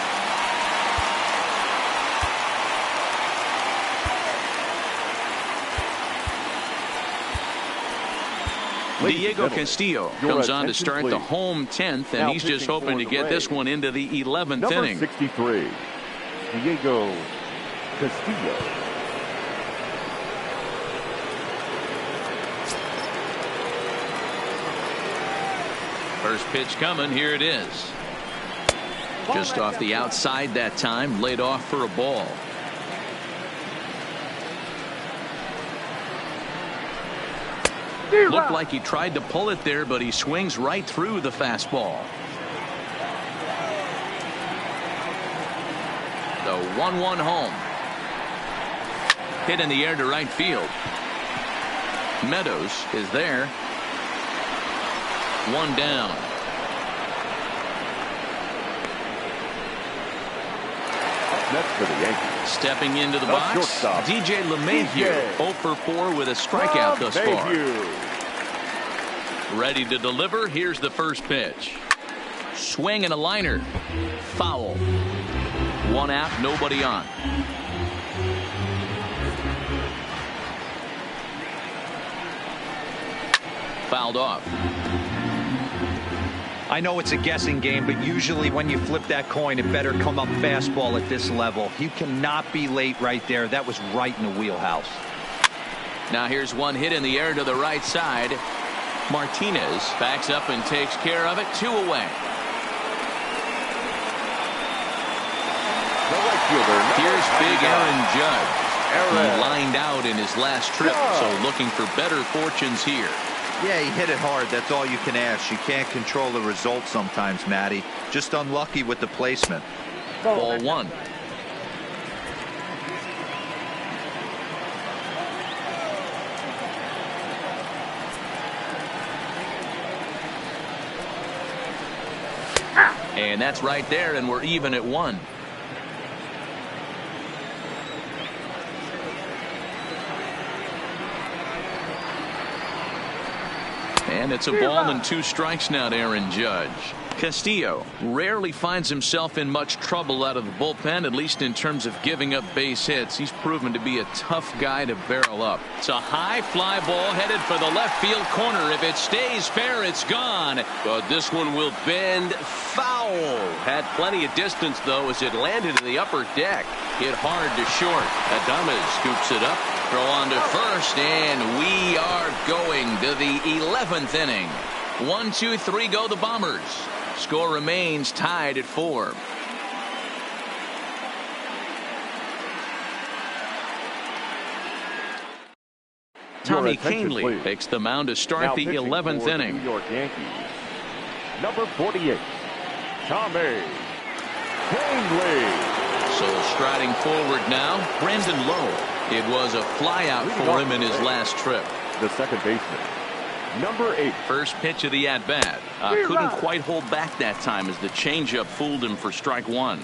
Diego Castillo comes on to start the home 10th, and he's just hoping to get this one into the 11th inning. Number 63, Diego Castillo. First pitch coming. Here it is. Just off the outside that time. Laid off for a ball. Looked like he tried to pull it there, but he swings right through the fastball. The 1-1 home. Hit in the air to right field. Meadows is there. One down. Next for the Yankees. Stepping into the box, shortstop, DJ LeMahieu, 0 for 4 with a strikeout thus far. Ready to deliver. Here's the first pitch. Swing and a liner. Foul. One out, nobody on. Fouled off. I know it's a guessing game, but usually when you flip that coin, it better come up fastball at this level. You cannot be late right there. That was right in the wheelhouse. Now here's one hit in the air to the right side. Martinez backs up and takes care of it. 2 away. Here's big Aaron Judge. He lined out in his last trip, so looking for better fortunes here. Yeah, he hit it hard. That's all you can ask. You can't control the result sometimes, Matty. Just unlucky with the placement. Ball 1. And that's right there, and we're even at 1. And it's a ball and 2 strikes now to Aaron Judge. Castillo rarely finds himself in much trouble out of the bullpen, at least in terms of giving up base hits. He's proven to be a tough guy to barrel up. It's a high fly ball headed for the left field corner. If it stays fair, it's gone. But this one will bend foul. Had plenty of distance, though, as it landed in the upper deck. Hit hard to short. Adames scoops it up. Throw on to first, and we are going to the 11th inning. 1, 2, 3 go the Bombers. Score remains tied at 4. Tommy Kahnle takes the mound to start now the 11th inning. New York Yankees. Number 48, Tommy Kahnle. So striding forward now, Brandon Lowe. It was a flyout for him in his last trip. The second baseman, number 8. First pitch of the at-bat. Couldn't quite hold back that time as the changeup fooled him for strike 1.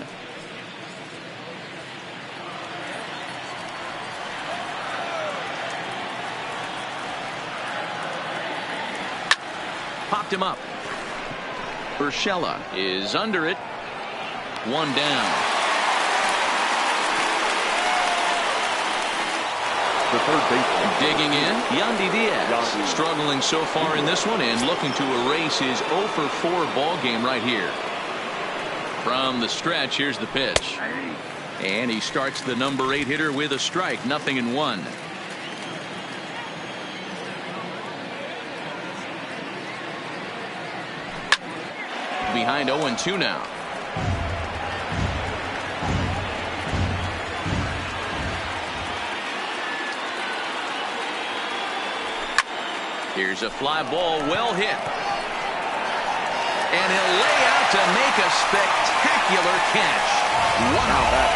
Popped him up. Urshela is under it. 1 down. The third baseman. Digging in, Yandy Diaz. Struggling so far in this one and looking to erase his 0 for 4 ball game right here. From the stretch, here's the pitch. And he starts the number 8 hitter with a strike. 0-1. Behind 0-2 now. Here's a fly ball, well hit. And he'll lay out to make a spectacular catch. Wow.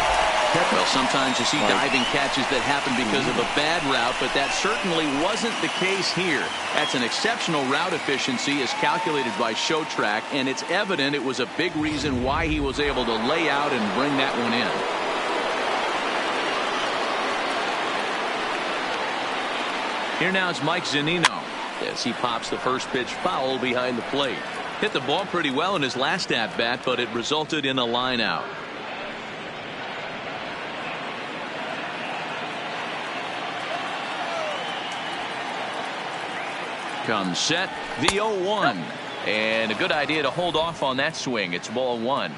Well, sometimes you see diving catches that happen because of a bad route, but that certainly wasn't the case here. That's an exceptional route efficiency as calculated by ShowTrack, and it's evident it was a big reason why he was able to lay out and bring that one in. Here now is Mike Zunino as he pops the first pitch foul behind the plate. Hit the ball pretty well in his last at-bat, but it resulted in a line out. Comes set, the 0-1. And a good idea to hold off on that swing. It's ball 1.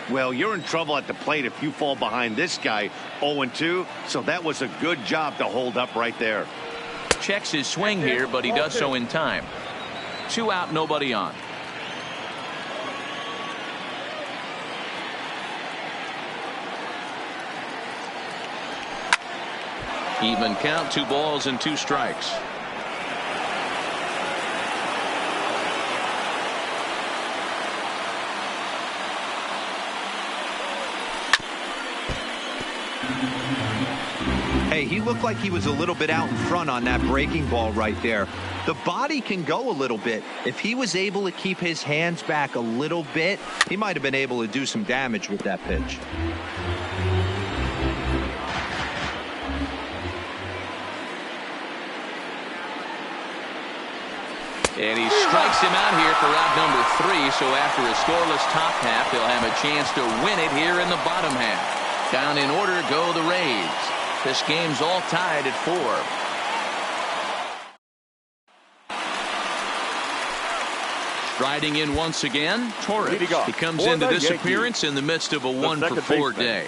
Well, you're in trouble at the plate if you fall behind this guy 0-2. So that was a good job to hold up right there. Checks his swing here, but he does so in time. 2 out, nobody on. Even count, 2 balls and 2 strikes. Hey, he looked like he was a little bit out in front on that breaking ball right there. The body can go a little bit. If he was able to keep his hands back a little bit, he might have been able to do some damage with that pitch. And he strikes him out here for out number 3. So after a scoreless top half, they'll have a chance to win it here in the bottom half. Down in order go the Rays. This game's all tied at 4. Striding in once again, Torres. He comes into this appearance in the midst of a 1-for-4 day.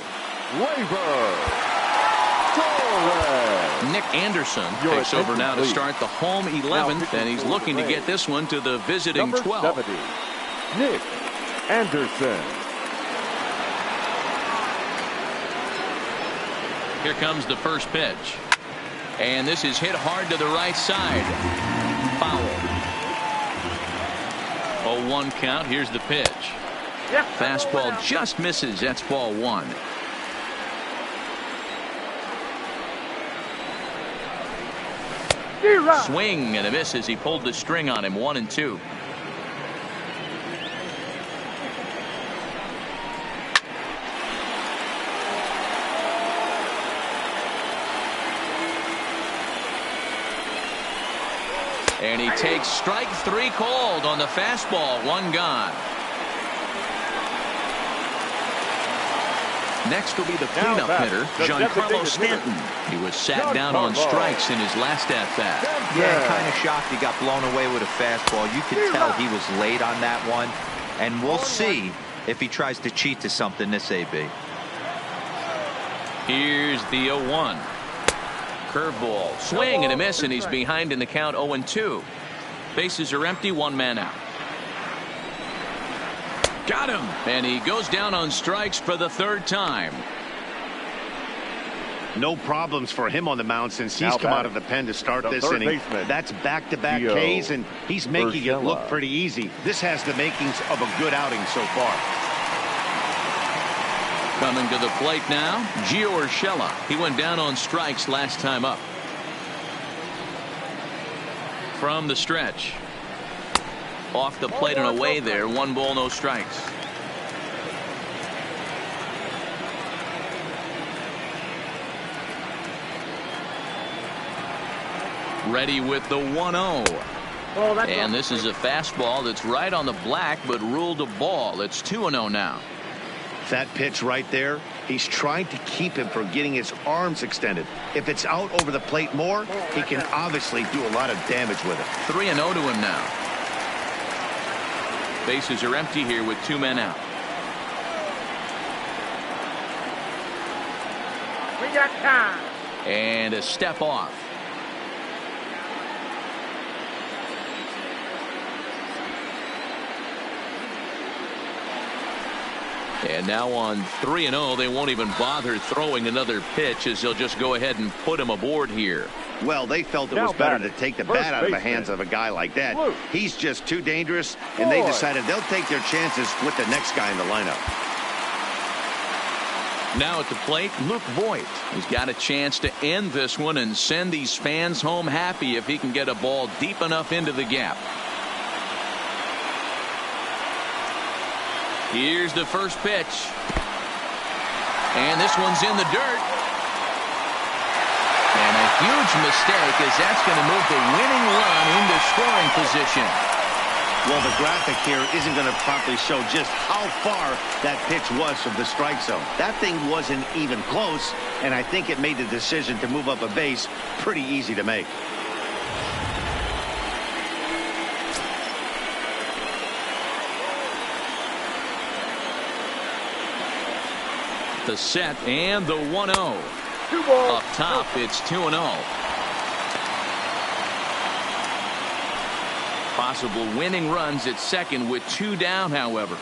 Nick Anderson takes over now to start the home 11th, and he's looking to get this one to the visiting 12th. Nick Anderson. Here comes the first pitch. And this is hit hard to the right side. Foul. 0-1 count. Here's the pitch. Fastball just misses. That's ball 1. Swing and a miss as he pulled the string on him. 1-2. And he takes strike 3 called on the fastball. 1 gone. Next will be the cleanup hitter, Giancarlo Stanton. He was sat down on strikes in his last at-bat. Yeah, kind of shocked he got blown away with a fastball. You could tell he was late on that one. And we'll see if he tries to cheat to something this AB. Here's the 0-1. Curveball. Swing and a miss, and he's behind in the count 0-2. Bases are empty, 1 man out. Got him. And he goes down on strikes for the 3rd time. No problems for him on the mound since he's come out of the pen to start this inning. That's back-to-back Ks, and he's making it look pretty easy. This has the makings of a good outing so far. Coming to the plate now, Gio Urshela. He went down on strikes last time up. From the stretch. Off the plate and away there. 1 ball, no strikes. Ready with the 1-0. And this is a fastball that's right on the black, but ruled a ball. It's 2-0 now. That pitch right there, he's trying to keep him from getting his arms extended. If it's out over the plate more, he can obviously do a lot of damage with it. 3-0 to him now. Bases are empty here with 2 men out. We got time. And a step off. And now on 3-0, they won't even bother throwing another pitch as they'll just go ahead and put him aboard here. Well, they felt it was better to take the bat out of the hands of a guy like that. He's just too dangerous, and they decided they'll take their chances with the next guy in the lineup. Now at the plate, Luke Voit. He's got a chance to end this one and send these fans home happy if he can get a ball deep enough into the gap. Here's the first pitch. And this one's in the dirt. And a huge mistake as that's going to move the winning run into scoring position. Well, the graphic here isn't going to properly show just how far that pitch was from the strike zone. That thing wasn't even close, and I think it made the decision to move up a base pretty easy to make. The set and the 1-0. Up top, it's 2-0. Possible winning runs at second with 2 down, however.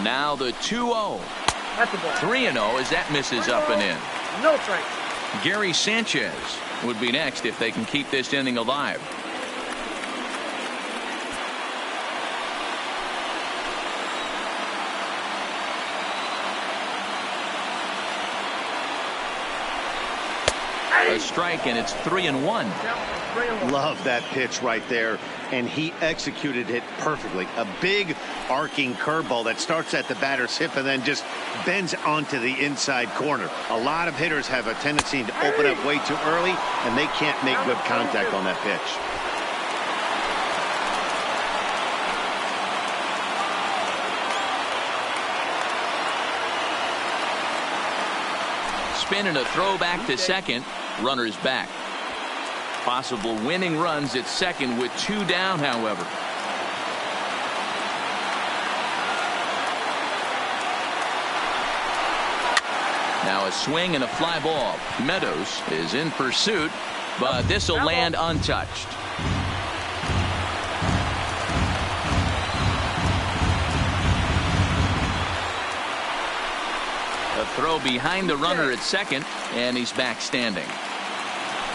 Now the 2-0. 3-0 as that misses up and in. No strikes. Gary Sanchez would be next if they can keep this inning alive. A strike, and it's 3-1. Love that pitch right there, and he executed it perfectly. A big arcing curveball that starts at the batter's hip and then just bends onto the inside corner. A lot of hitters have a tendency to open up way too early, and they can't make good contact on that pitch. Spin and a throw back to second. Runners back. Possible winning runs at second with 2 down, however. Now a swing and a fly ball. Meadows is in pursuit, but this will land untouched. A throw behind the runner at second, and he's back standing.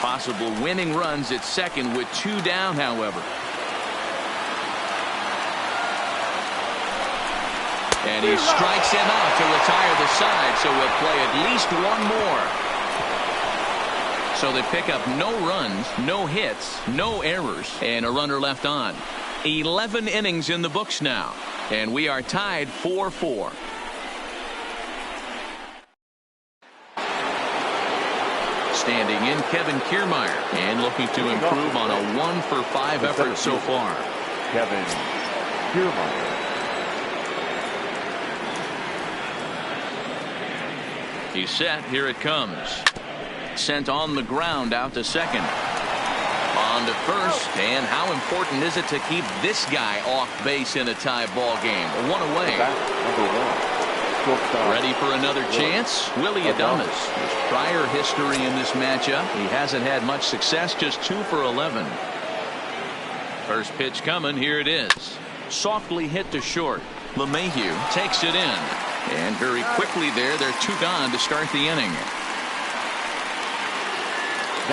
Possible winning runs at second with 2 down, however. And he strikes him out to retire the side, so we'll play at least 1 more. So they pick up no runs, no hits, no errors, and a runner left on. 11 innings in the books now, and we are tied 4-4. Standing in, Kevin Kiermaier, and looking to improve on a 1-for-5 effort so far. Kevin Kiermaier. He's set. Here it comes. Sent on the ground out to second. On to first. And how important is it to keep this guy off base in a tie ball game? 1 away. Ready for another chance? Willy Adames. His prior history in this matchup, he hasn't had much success, just 2 for 11. First pitch coming. Here it is. Softly hit to short. LeMahieu takes it in. And very quickly there, they're 2 gone to start the inning.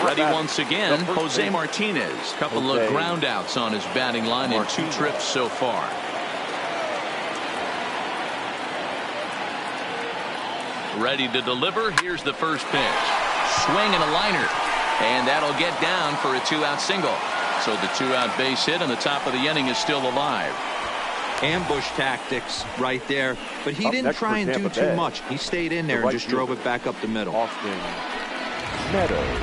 Ready once again, Jose Martinez. Couple of ground outs on his batting line in 2 trips so far. Ready to deliver. Here's the first pitch. Swing and a liner. And that'll get down for a 2-out single. So the 2-out base hit and the top of the inning is still alive. Ambush tactics right there, but he didn't try and do too much. He stayed in there and just drove it back up the middle. Austin Meadows.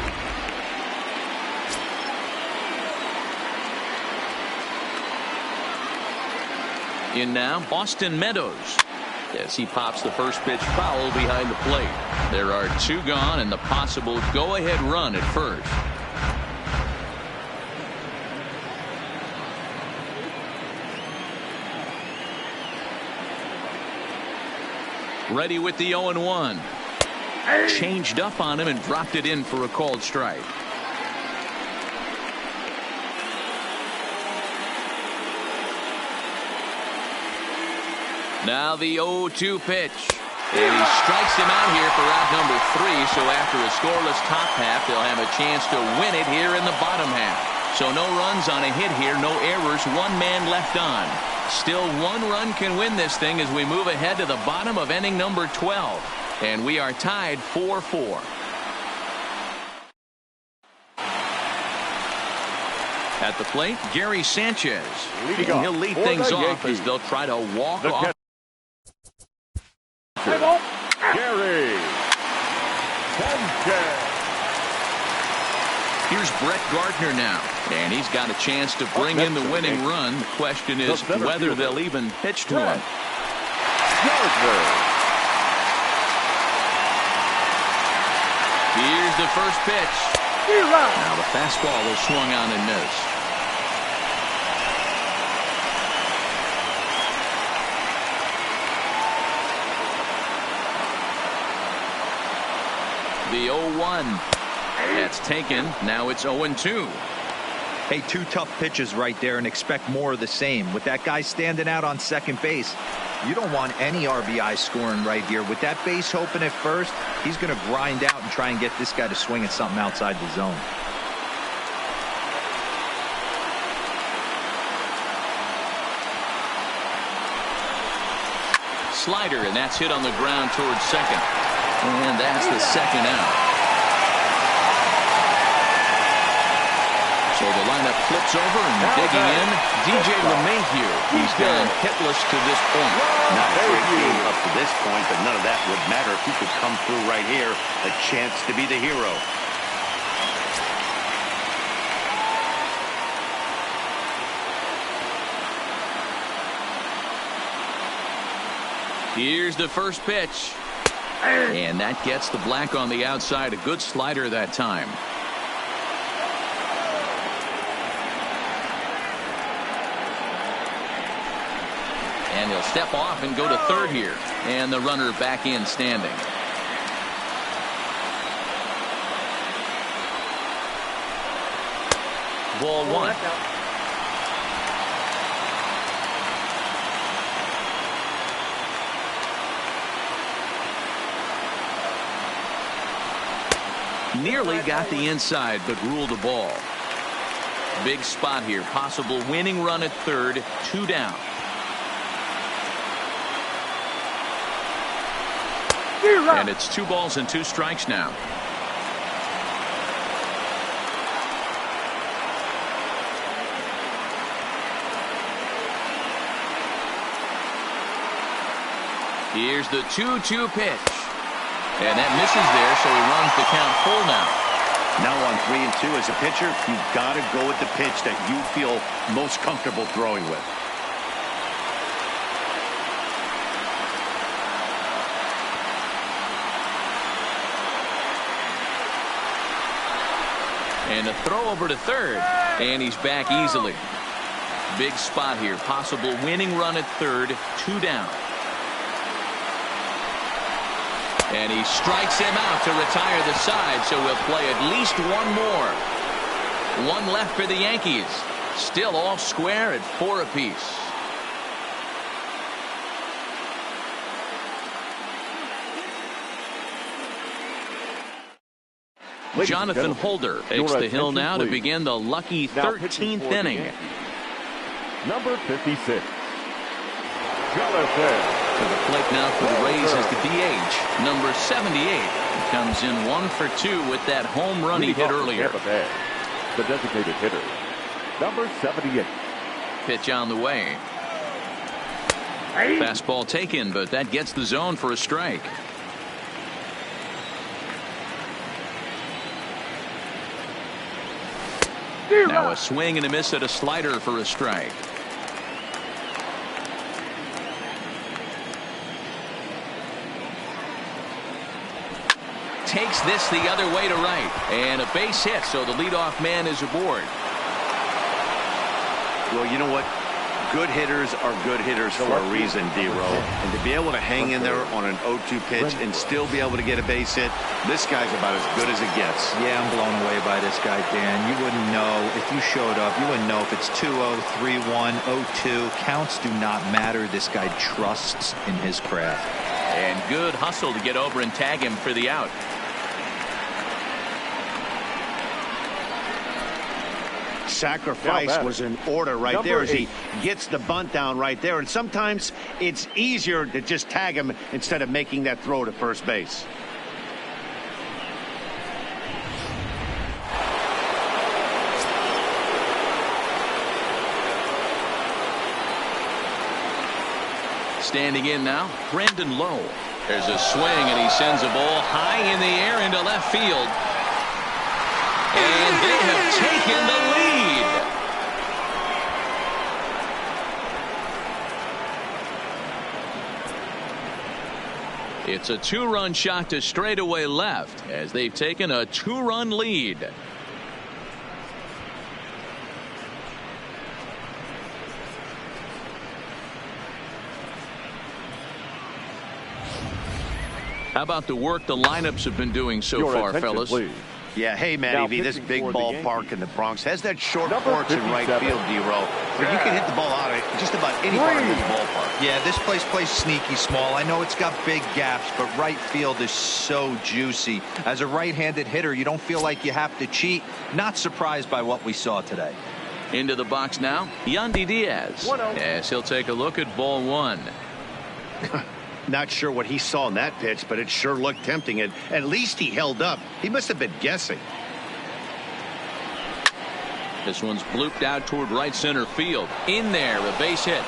In now, Austin Meadows. As he pops the first pitch foul behind the plate. There are 2 gone and the possible go-ahead run at first. Ready with the 0-1. Changed up on him and dropped it in for a called strike. Now the 0-2 pitch. And he strikes him out here for out number 3. So after a scoreless top half, they'll have a chance to win it here in the bottom half. So no runs on a hit here, no errors, 1 man left on. Still 1 run can win this thing as we move ahead to the bottom of inning number 12. And we are tied 4-4. At the plate, Gary Sanchez. And he'll lead things off as they'll try to walk off. Gary Sanchez. Here's Brett Gardner now, and he's got a chance to bring in the winning run. The question is whether they'll even pitch to him. Here's the first pitch. Now the fastball is swung on and missed. The 0-1. That's taken. Now it's 0-2. Hey, 2 tough pitches right there, and expect more of the same. With that guy standing out on second base, you don't want any RBI scoring right here. With that base open at first, he's going to grind out and try and get this guy to swing at something outside the zone. Slider, and that's hit on the ground towards second. And that's the second out. So the lineup flips over, and digging in, DJ LeMahieu. He's gone hitless to this point. Not a great game up to this point, but none of that would matter if he could come through right here. A chance to be the hero. Here's the first pitch. And that gets the black on the outside. A good slider that time. And he'll step off and go to third here. And the runner back in standing. Ball 1. Nearly got the inside, but ruled a ball. Big spot here. Possible winning run at third. 2 down. And it's 2 balls and 2 strikes now. Here's the 2-2 pitch. And that misses there, so he runs the count full now. Now on 3-2 as a pitcher, you've got to go with the pitch that you feel most comfortable throwing with. And a throw over to third. And he's back easily. Big spot here. Possible winning run at third. 2 down. And he strikes him out to retire the side, so we'll play at least 1 more. 1 left for the Yankees. Still all square at 4 apiece. Jonathan Holder takes the hill now to begin the lucky 13th inning. Number 56, Jonathan. To the plate now for the Rays is the DH, number 78. He comes in 1 for 2 with that home run he hit earlier. The designated hitter, number 78. Pitch on the way. Fastball taken, but that gets the zone for a strike. Now a swing and a miss at a slider for a strike. Takes this the other way to right. And a base hit, so the leadoff man is aboard. Well, you know what? Good hitters are good hitters for a reason, D-Row. And to be able to hang in there on an 0-2 pitch and still be able to get a base hit, this guy's about as good as it gets. Yeah, I'm blown away by this guy, Dan. You wouldn't know if you showed up. You wouldn't know if it's 2-0, 3-1, 0-2. Counts do not matter. This guy trusts in his craft. And good hustle to get over and tag him for the out. Sacrifice was in order right there as he gets the bunt down right there. And sometimes it's easier to just tag him instead of making that throw to first base. Standing in now, Brandon Lowe. There's a swing, and he sends a ball high in the air into left field. And they have taken the lead. It's a 2-run shot to straightaway left as they've taken a 2-run lead. How about the work the lineups have been doing so far, fellas? Please. Yeah, hey, Matty V, this big ballpark in the Bronx has that short Number porch in right 57. field, D-Row, where you can hit the ball out of just about any part of this ballpark. Yeah, this place plays sneaky small. I know it's got big gaps, but right field is so juicy. As a right-handed hitter, you don't feel like you have to cheat. Not surprised by what we saw today. Into the box now, Yandy Diaz. As he'll take a look at ball one. Not sure what he saw in that pitch, but it sure looked tempting. And at least he held up. He must have been guessing. This one's blooped out toward right center field. In there, a base hit.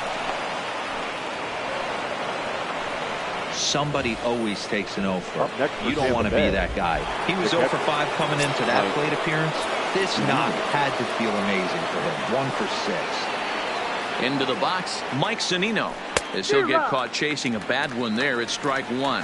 Somebody always takes an 0 for. Up next for You don't want to Tampa be Bay. that guy. He was 0 for 5 coming into that plate appearance. This knock had to feel amazing for him. 1 for 6. Into the box, Mike Zunino. As he'll get caught chasing a bad one there at strike one.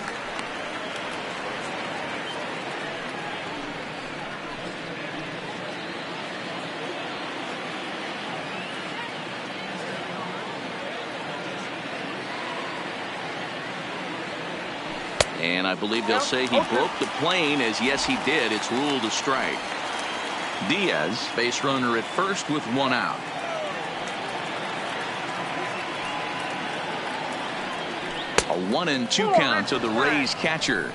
And I believe they'll say he broke the plane, as yes he did. It's ruled a strike. Diaz, base runner at first with 1 out. A 1-2 count to the Rays catcher.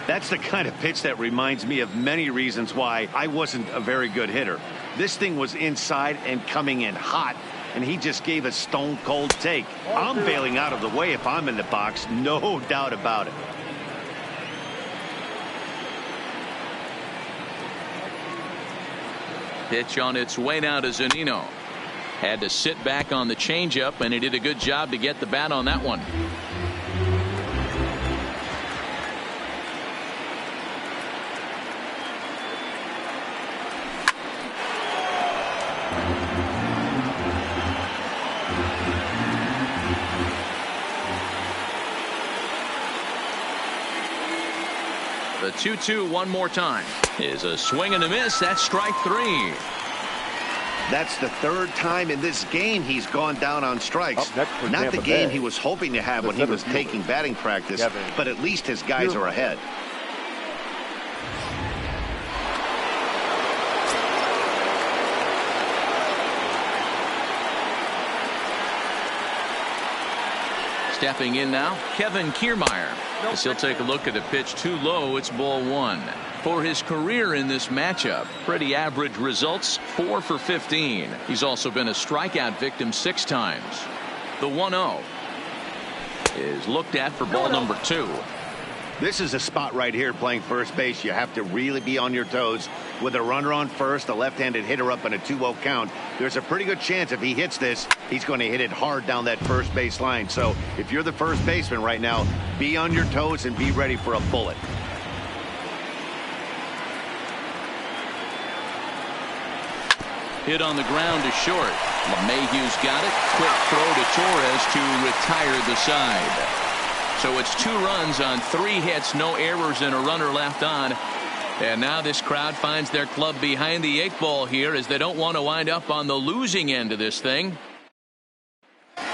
That's the kind of pitch that reminds me of many reasons why I wasn't a very good hitter. This thing was inside and coming in hot, and he just gave a stone cold take. I'm bailing out of the way if I'm in the box, no doubt about it. Pitch on its way now to Zunino. Had to sit back on the changeup, and he did a good job to get the bat on that one. The 2-2 one more time is a swing and a miss. That's strike 3. That's the 3rd time in this game he's gone down on strikes. Up next for Not Tampa the game Bay. he was hoping to have The when he center was fielder, taking batting practice, Kevin but at least his guys are ahead. Stepping in now, Kevin Kiermaier. As he'll take a look at a pitch too low, it's ball 1. For his career in this matchup, pretty average results, 4 for 15. He's also been a strikeout victim 6 times. The 1-0 is looked at for ball number 2. This is a spot right here playing first base. You have to really be on your toes. With a runner on first, a left-handed hitter up in a 2-0 count, there's a pretty good chance if he hits this, he's going to hit it hard down that first base line. So if you're the first baseman right now, be on your toes and be ready for a bullet. Hit on the ground to short. LeMahieu's got it. Quick throw to Torres to retire the side. So it's 2 runs on 3 hits, no errors, and a runner left on. And now this crowd finds their club behind the 8 ball here, as they don't want to wind up on the losing end of this thing.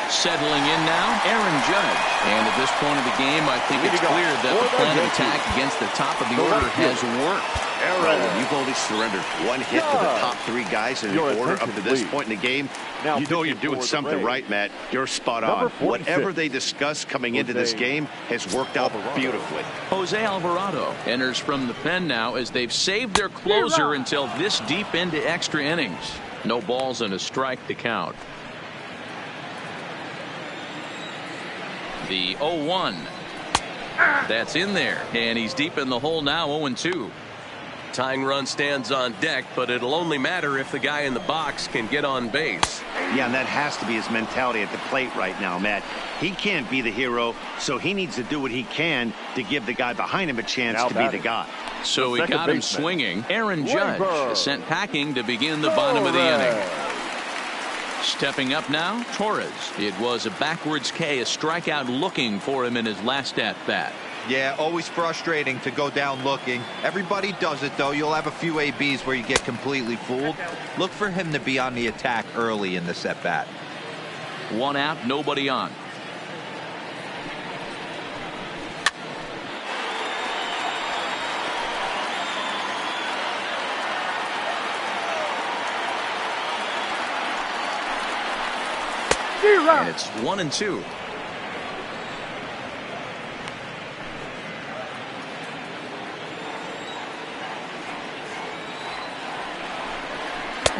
Settling in now, Aaron Judge. And at this point of the game, I think it's clear that the plan of attack against the top of the order has worked. You've only surrendered 1 hit to the top 3 guys in the order up to this point in the game. You know you're doing something right, Matt. You're spot on. Whatever they discussed coming into this game has worked out beautifully. Jose Alvarado enters from the pen now, as they've saved their closer until this deep into extra innings. No balls and a strike to count. The 0-1. That's in there, and he's deep in the hole now. 0-2. Tying run stands on deck, but it'll only matter if the guy in the box can get on base. Yeah, and that has to be his mentality at the plate right now, Matt. He can't be the hero, so he needs to do what he can to give the guy behind him a chance to be the guy. So he got him swinging. Aaron Judge is sent packing to begin the bottom of the inning. Stepping up now, Torres. It was a backwards K, a strikeout looking for him in his last at-bat. Yeah, always frustrating to go down looking. Everybody does it, though. You'll have a few ABs where you get completely fooled. Look for him to be on the attack early in this at-bat. 1 out, nobody on. And it's 1-2.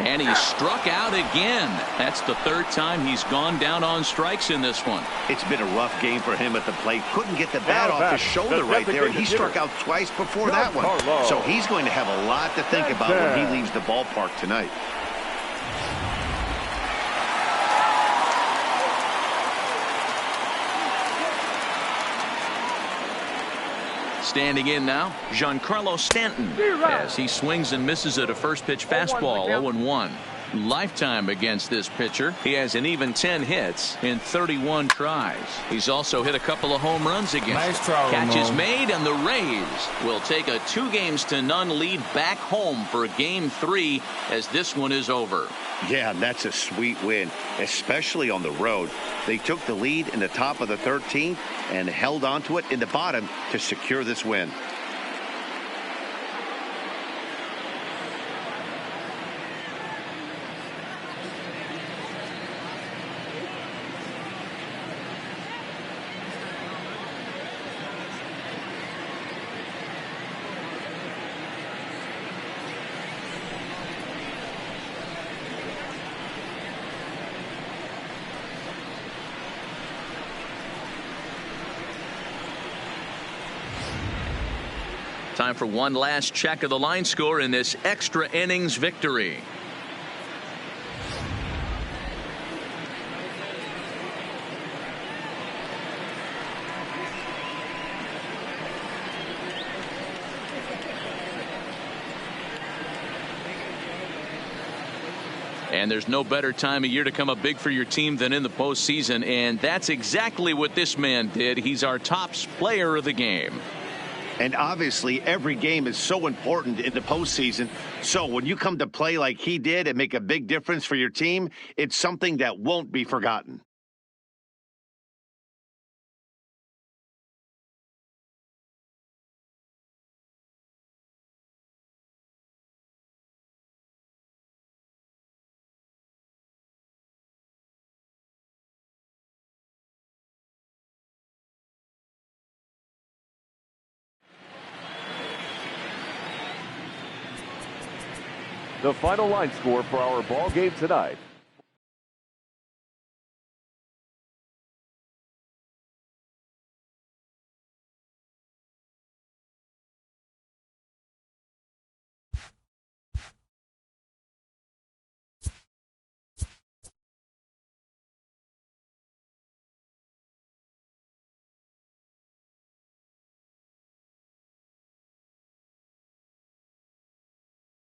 And he struck out again. That's the third time he's gone down on strikes in this one. It's been a rough game for him at the plate. Couldn't get the bat off his shoulder right there, and he struck out twice before that one. So he's going to have a lot to think about when he leaves the ballpark tonight. Standing in now, Giancarlo Stanton, as he swings and misses at a first pitch fastball. 0-1. Lifetime against this pitcher. He has an even 10 hits in 31 tries. He's also hit a couple of home runs against. Nice try, Catches made, and the Rays will take a 2-0 lead back home for Game 3 as this one is over. Yeah, that's a sweet win, especially on the road. They took the lead in the top of the 13th and held on to it in the bottom to secure this win. Time for one last check of the line score in this extra innings victory. And there's no better time of year to come up big for your team than in the postseason, and that's exactly what this man did. He's our top player of the game. And obviously, every game is so important in the postseason. So when you come to play like he did and make a big difference for your team, it's something that won't be forgotten. The final line score for our ball game tonight.